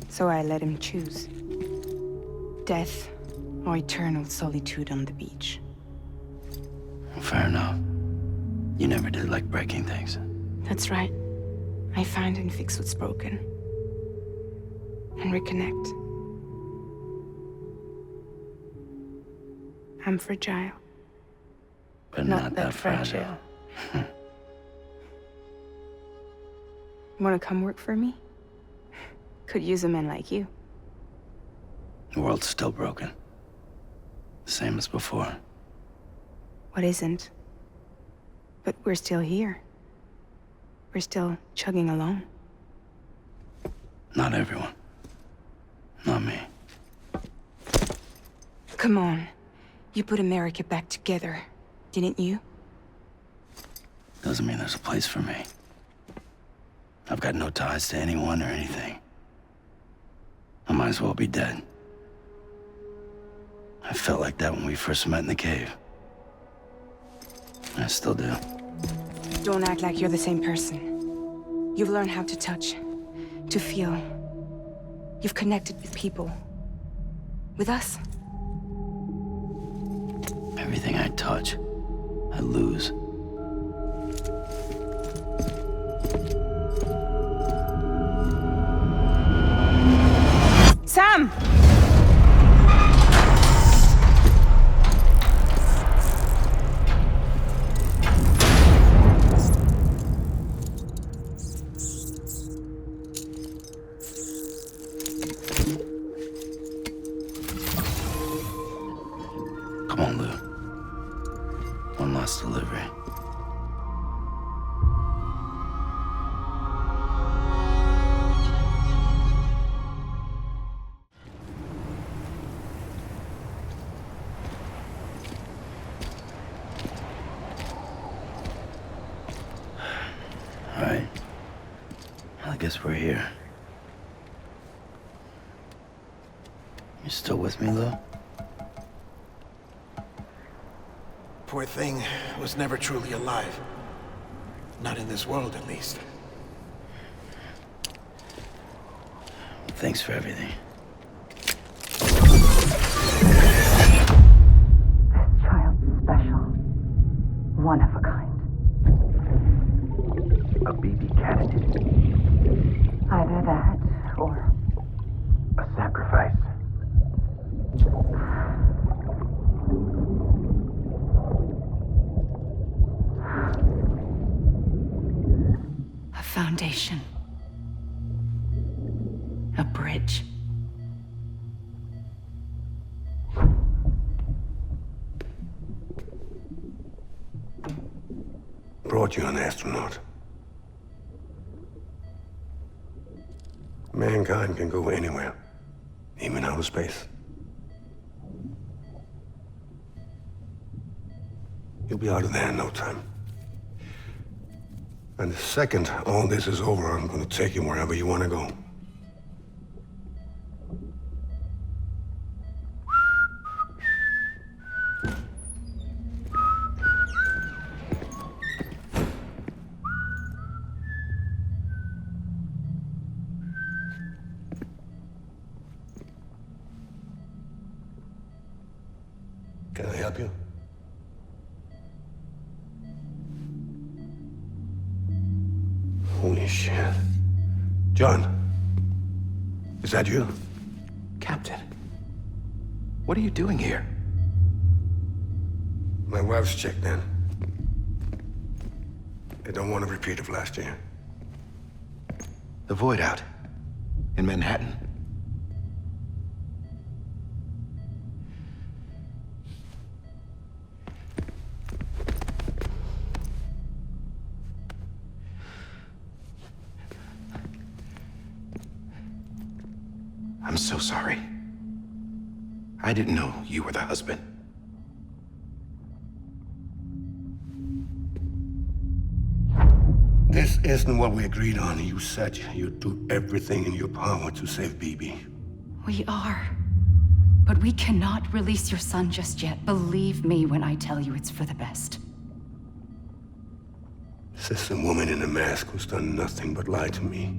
So I let him choose. Death or eternal solitude on the beach. Well, fair enough. You never did like breaking things. That's right. I find and fix what's broken. And reconnect. I'm fragile. But not that fragile. Wanna come work for me? Could use a man like you. The world's still broken. Same as before. What isn't? But we're still here. We're still chugging along. Not everyone. Not me. Come on. You put America back together, didn't you? Doesn't mean there's a place for me. I've got no ties to anyone or anything. I might as well be dead. I felt like that when we first met in the cave. I still do. Don't act like you're the same person. You've learned how to touch, to feel. You've connected with people. With us. Everything I touch, I lose. Sam! Come on, Lou. One last delivery. All right. I guess we're here. You still with me, Lou? Poor thing was never truly alive. Not in this world, at least. Thanks for everything. This child's special. One of a kind. A BB candidate. Either that, or A sacrifice. a foundation. A bridge. Brought you an astronaut. Mankind can go anywhere, even outer space. You'll be out of there in no time. And the second all this is over, I'm gonna take you wherever you want to go. Can I help you? Holy shit. John, is that you? Captain, what are you doing here? My wife's checked in. They don't want a repeat of last year. The Void Out in Manhattan. I'm so sorry. I didn't know you were the husband. This isn't what we agreed on. You said you'd do everything in your power to save BB. We are. But we cannot release your son just yet. Believe me when I tell you it's for the best. This is a woman in a mask who's done nothing but lie to me.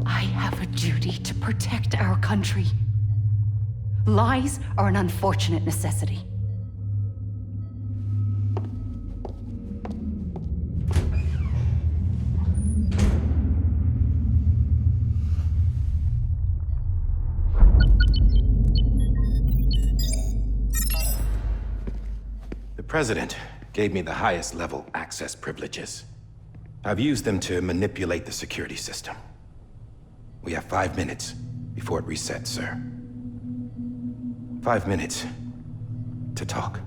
I have a duty to protect our country. Lies are an unfortunate necessity. The President gave me the highest level access privileges. I've used them to manipulate the security system. We have 5 minutes before it resets, sir. 5 minutes to talk.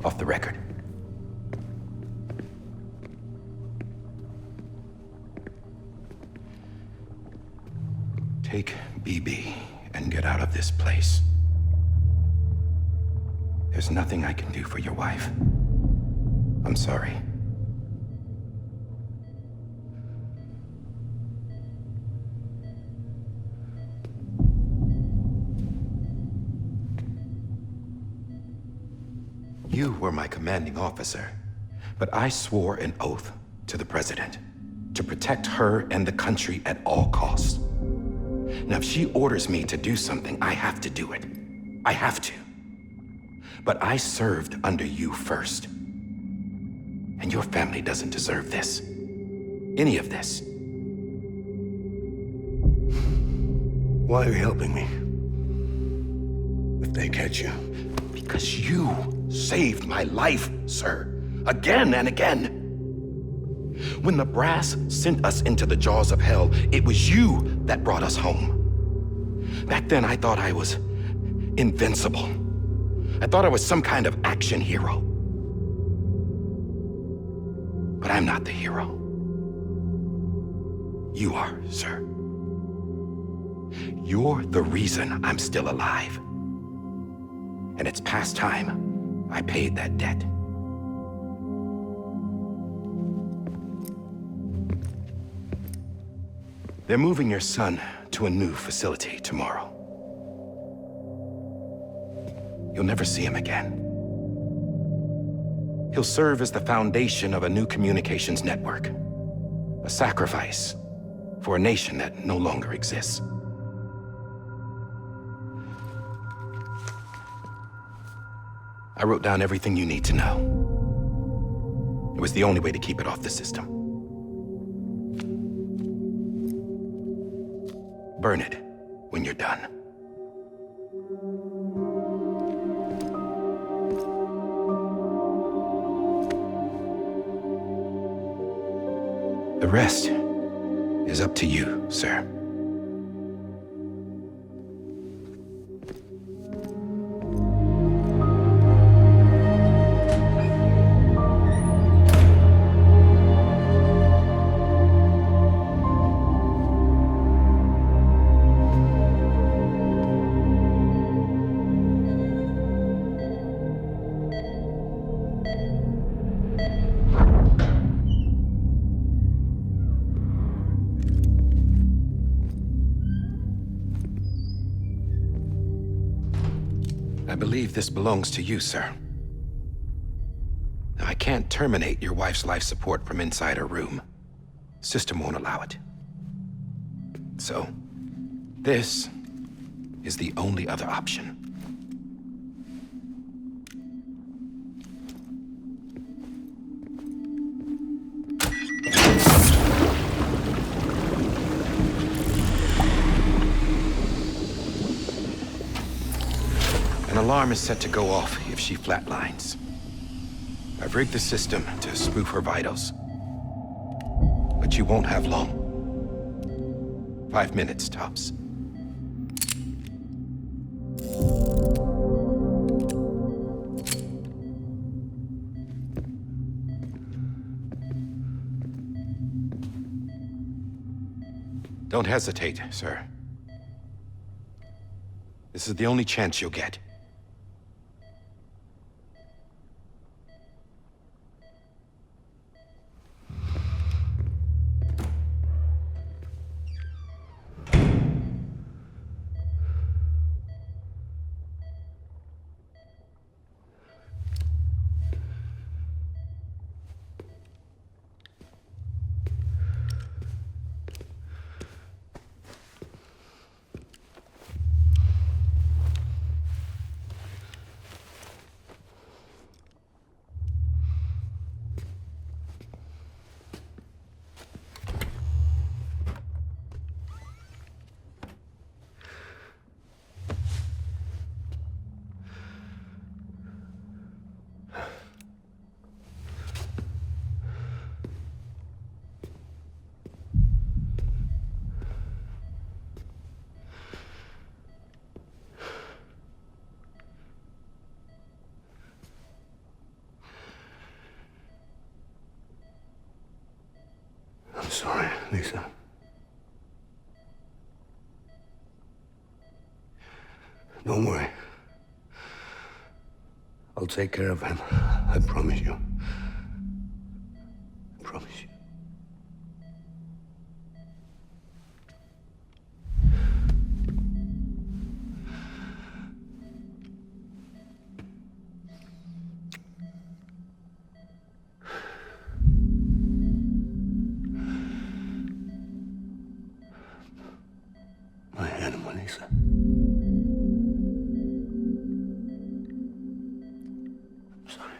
Off the record. Take BB and get out of this place. There's nothing I can do for your wife. I'm sorry. You were my commanding officer, but I swore an oath to the President to protect her and the country at all costs. Now, if she orders me to do something, I have to do it. I have to. But I served under you first. And your family doesn't deserve this. Any of this. Why are you helping me? If they catch you. Because you saved my life, sir. Again and again. When the brass sent us into the jaws of hell, it was you that brought us home. Back then, I thought I was invincible. I thought I was some kind of action hero. But I'm not the hero. You are, sir. You're the reason I'm still alive. And it's past time I paid that debt. They're moving your son to a new facility tomorrow. You'll never see him again. He'll serve as the foundation of a new communications network. A sacrifice for a nation that no longer exists. I wrote down everything you need to know. It was the only way to keep it off the system. Burn it when you're done. The rest is up to you, sir. I believe this belongs to you, sir. I can't terminate your wife's life support from inside her room. System won't allow it. So, this is the only other option. An alarm is set to go off if she flatlines. I've rigged the system to spoof her vitals. But you won't have long. 5 minutes, tops. Don't hesitate, sir. This is the only chance you'll get. I'm sorry, Lisa. Don't worry. I'll take care of him. I promise you. I promise you. My animal, Lisa. I'm sorry.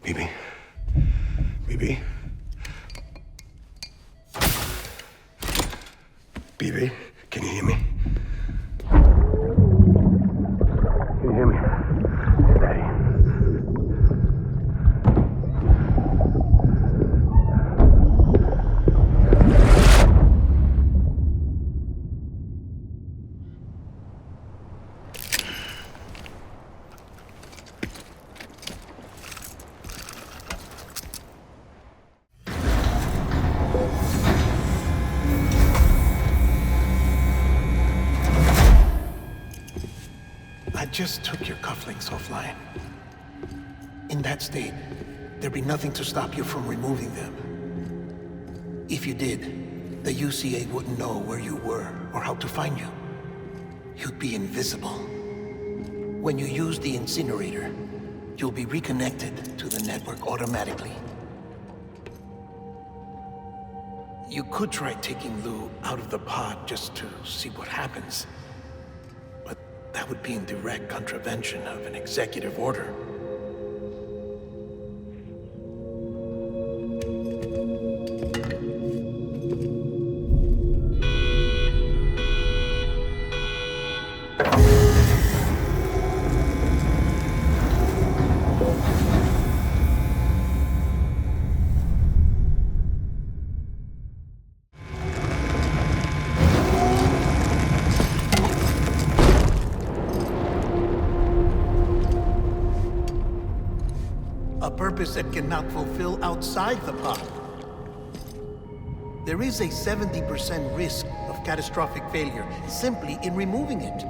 Bibi? Bibi? Bibi, can you hear me? Can you hear me? Daddy. I just took your cufflinks offline. In that state, there'd be nothing to stop you from removing them. If you did, the UCA wouldn't know where you were or how to find you. You'd be invisible. When you use the incinerator, you'll be reconnected to the network automatically. You could try taking Lou out of the pod just to see what happens. But that would be in direct contravention of an executive order. purpose it cannot fulfill outside the pod. There is a 70% risk of catastrophic failure simply in removing it.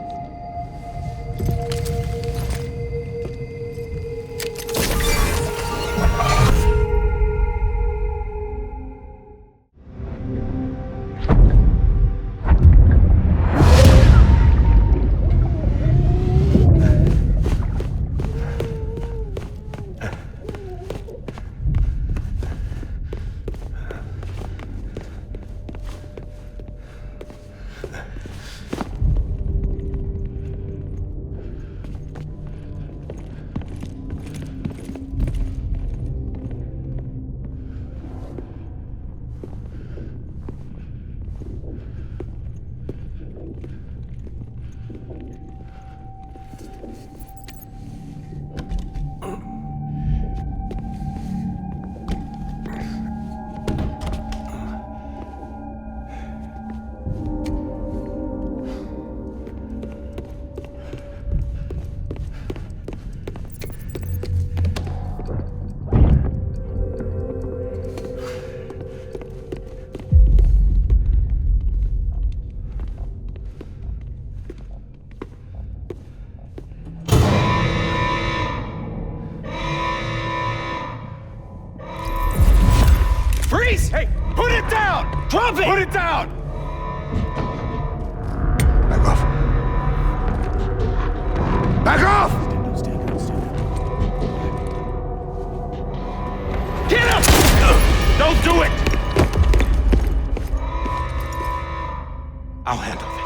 Freeze! Hey, put it down! Drop it! Put it down! Back off. Back off! Get him! Don't do it! I'll handle this.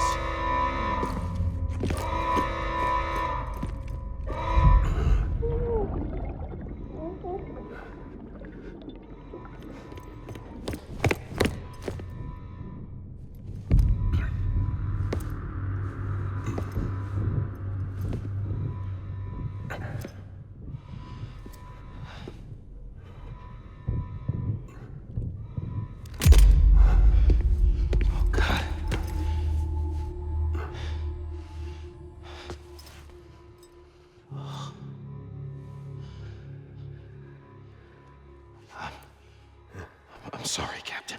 I'm sorry, Captain.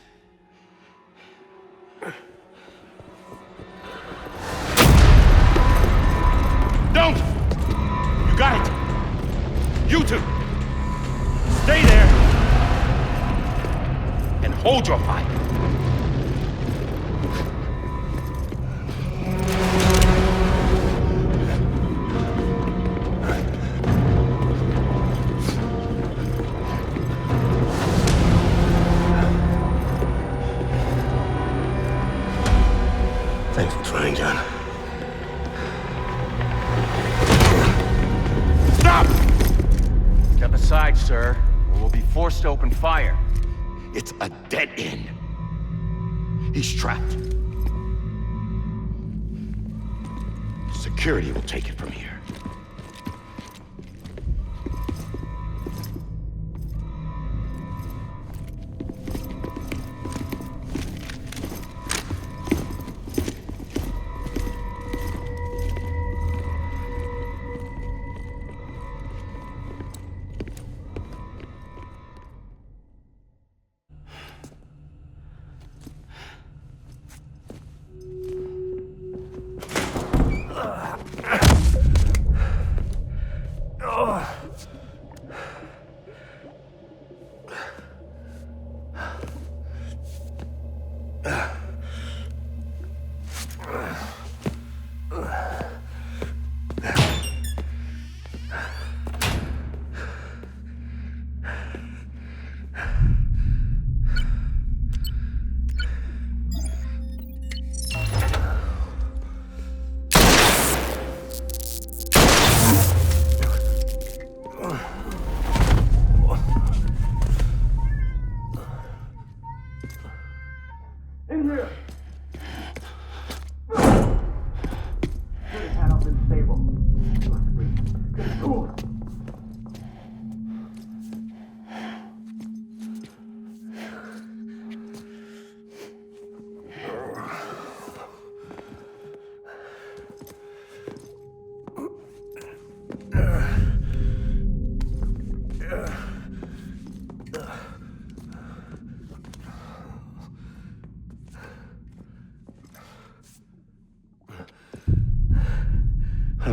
Don't! You got it! You two! Stay there! And hold your fire! Thanks for trying, John. Stop! Step aside, sir, or we'll be forced to open fire. It's a dead end. He's trapped. Security will take it from here.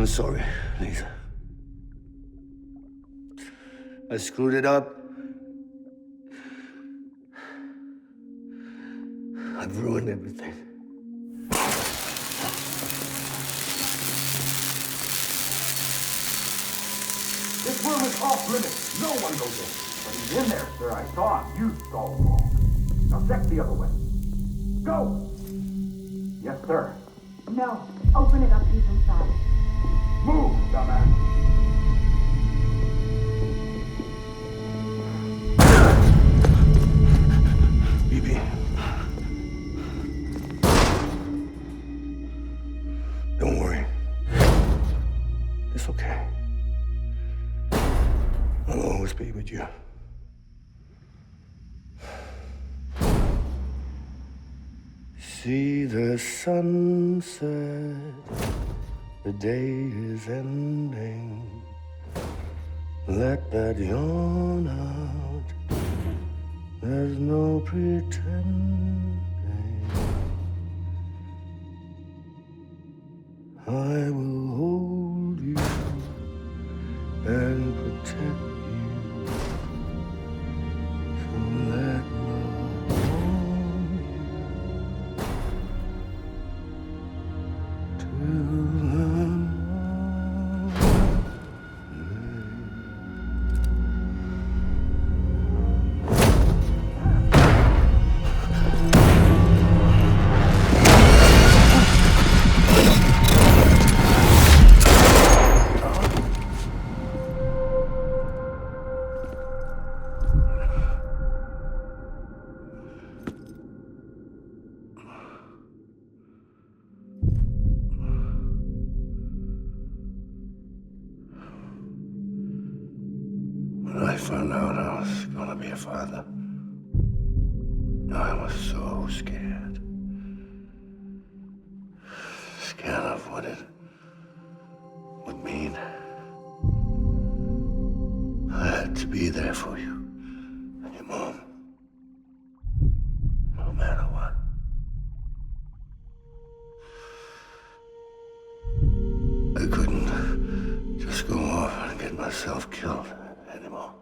I'm sorry, Lisa. I screwed it up. I've ruined everything. This room is off limits. No one goes in. But he's in there, sir. I saw him. You saw him wrong. Now check the other way. Go! Yes, sir. No. Open it up. He's inside. Move, dumbass. Bibi. Don't worry. It's okay. I'll always be with you. See the sunset, the day is ending. Let that yawn out, there's no pretending. I will hold you and protect you. So let love warm you till the morning. When I found out I was gonna be a father, I was so scared. Scared of what it would mean. I had to be there for you and your mom, no matter what. I couldn't just go off and get myself killed anymore.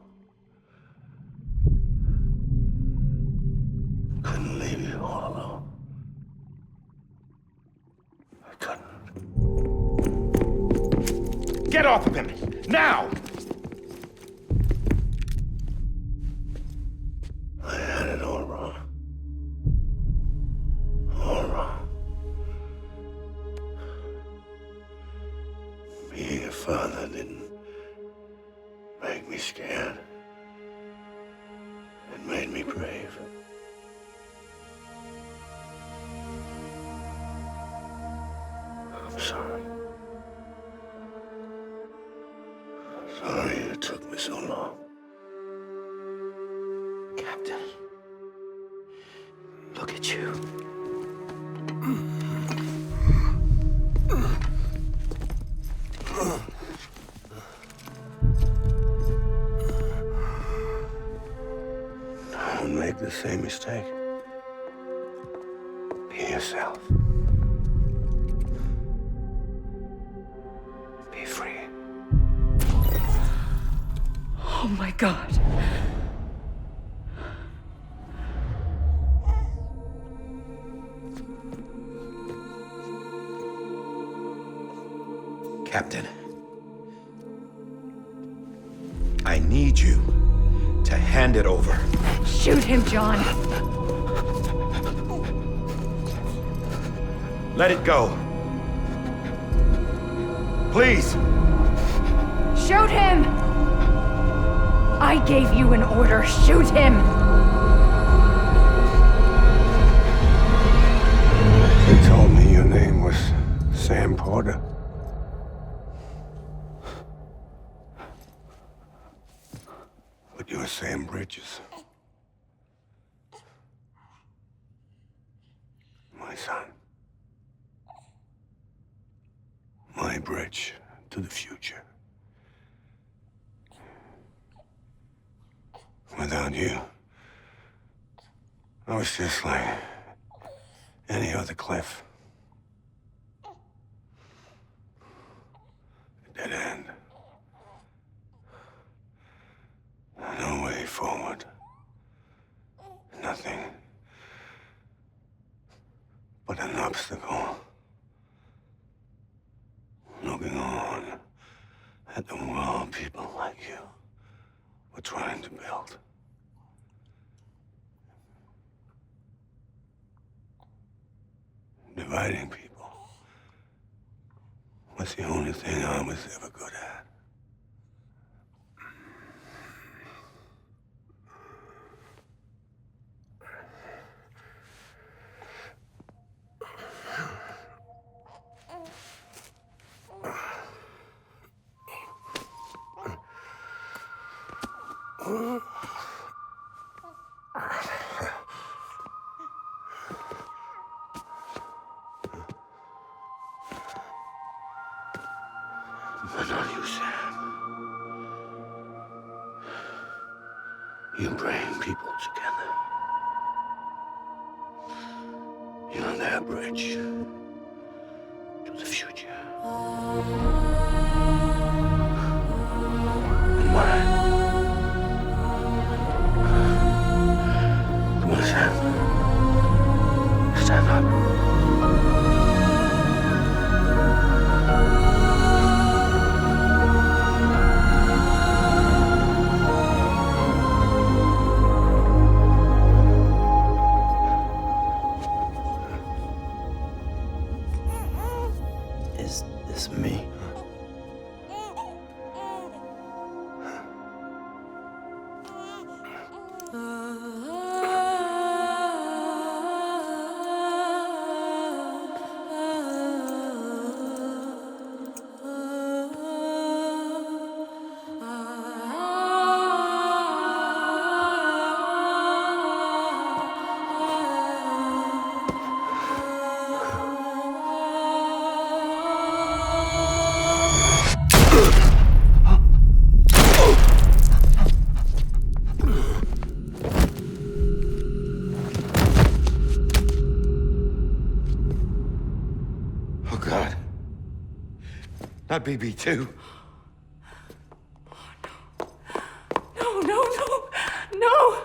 Couldn't leave you all alone. I couldn't. Get off of him! Now! I had it all wrong. All wrong. Being a father didn't make me scared. It made me brave. I'm sorry. Sorry it took me so long. Captain, look at you. Don't make the same mistake. Be yourself. Be free. Oh my God. Captain, I need you to hand it over. Shoot him, John. Let it go. Please. Shoot him! I gave you an order. Shoot him! They told me your name was Sam Porter. But you're Sam Bridges. My son. My bridge to the future. Without you, I was just like any other Cliff. Dead end. No way forward. Nothing but an obstacle. Looking on at the world people like you were trying to build. Dividing people was the only thing I was ever good at. But not you, Sam. You bring people together. You're their bridge to the future. And mine. Come on, Sam. Stand up. Is this me? Oh, God. Not BB2. No, no, no, no!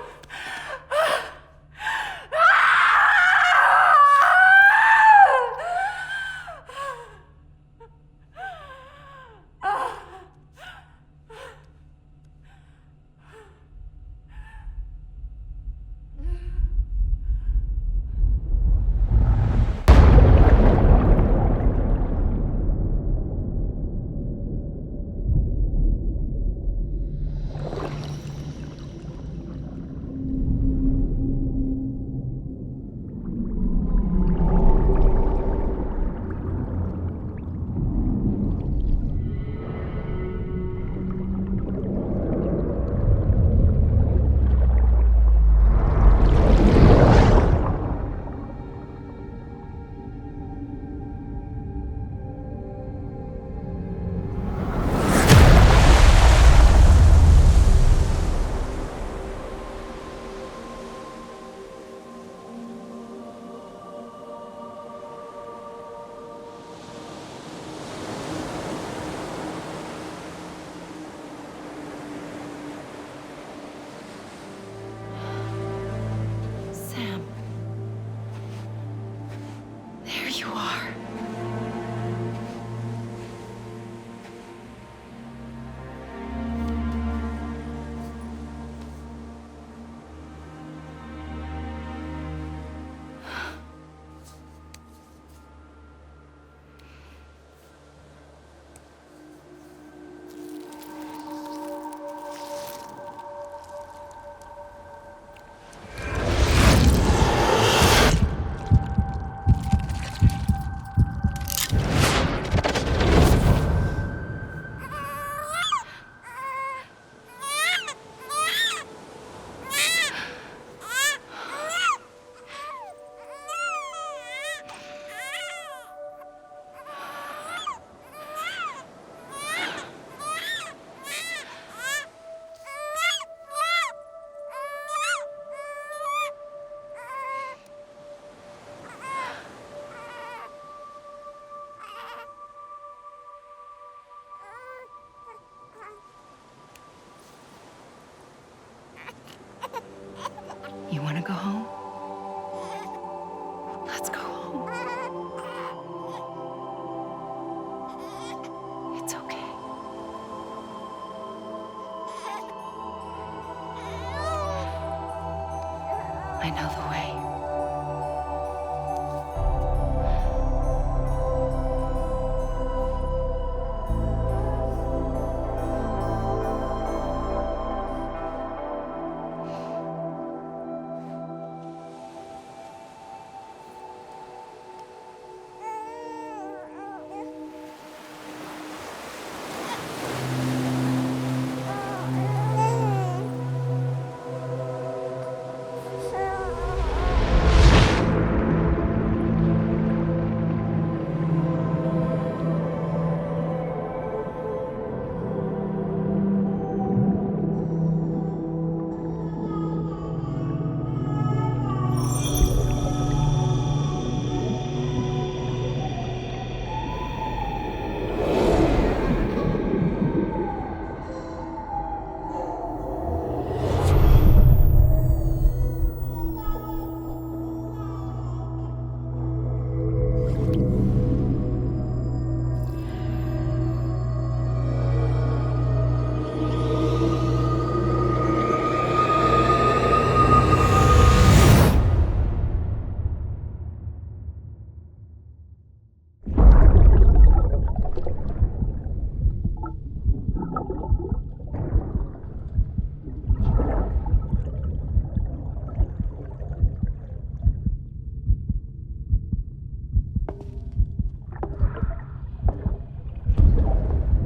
know the way.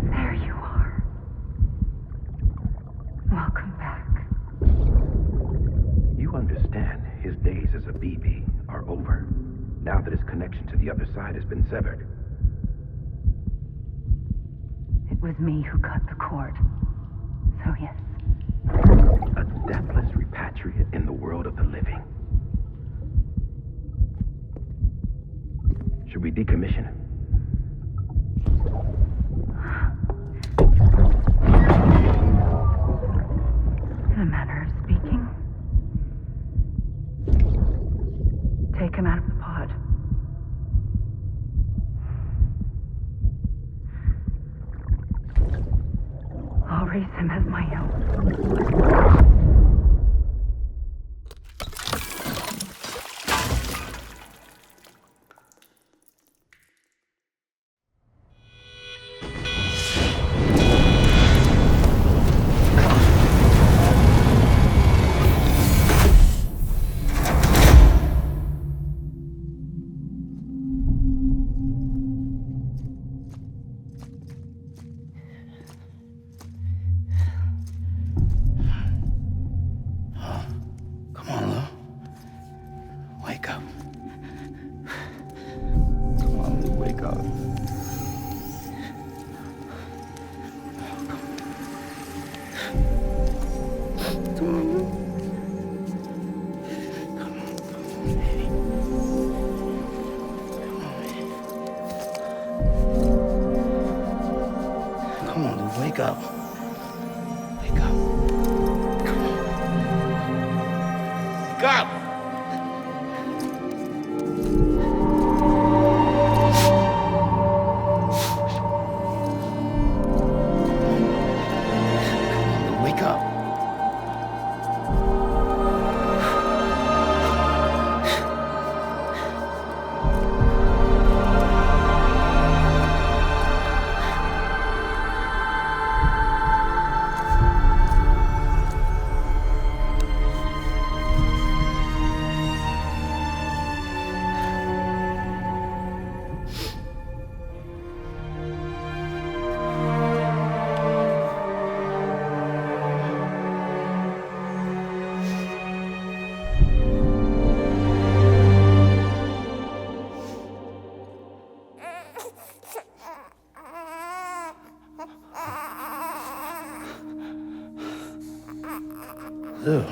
There you are. Welcome back. You understand his days as a BB are over, now that his connection to the other side has been severed. It was me who cut the cord. So yes. A deathless repatriate in the world of the living. Should we decommission him? In a manner of speaking. Take him out of the pod. I'll raise him as my own. Come on, Lou. Wake up. Come on, Lou, wake up. Come on, Lou. Come on, baby. Come on, Lou, wake up. Wake up. Come on. Wake up! Wake up. Lou.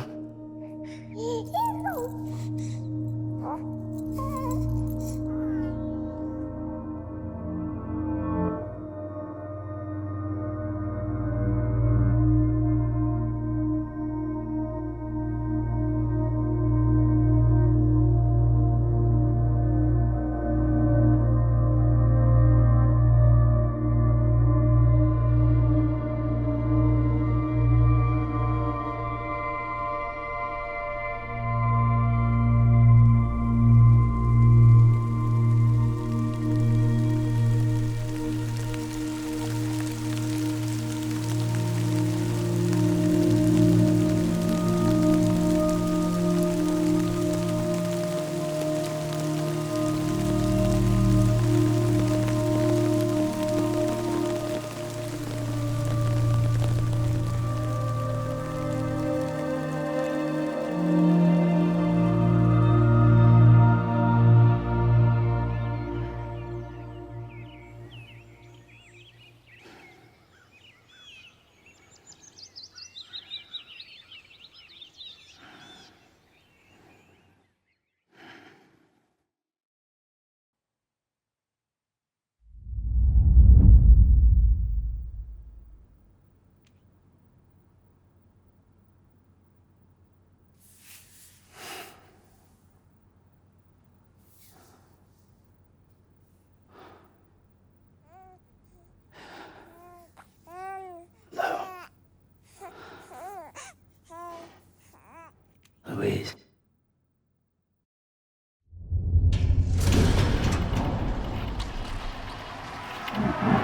Thank you.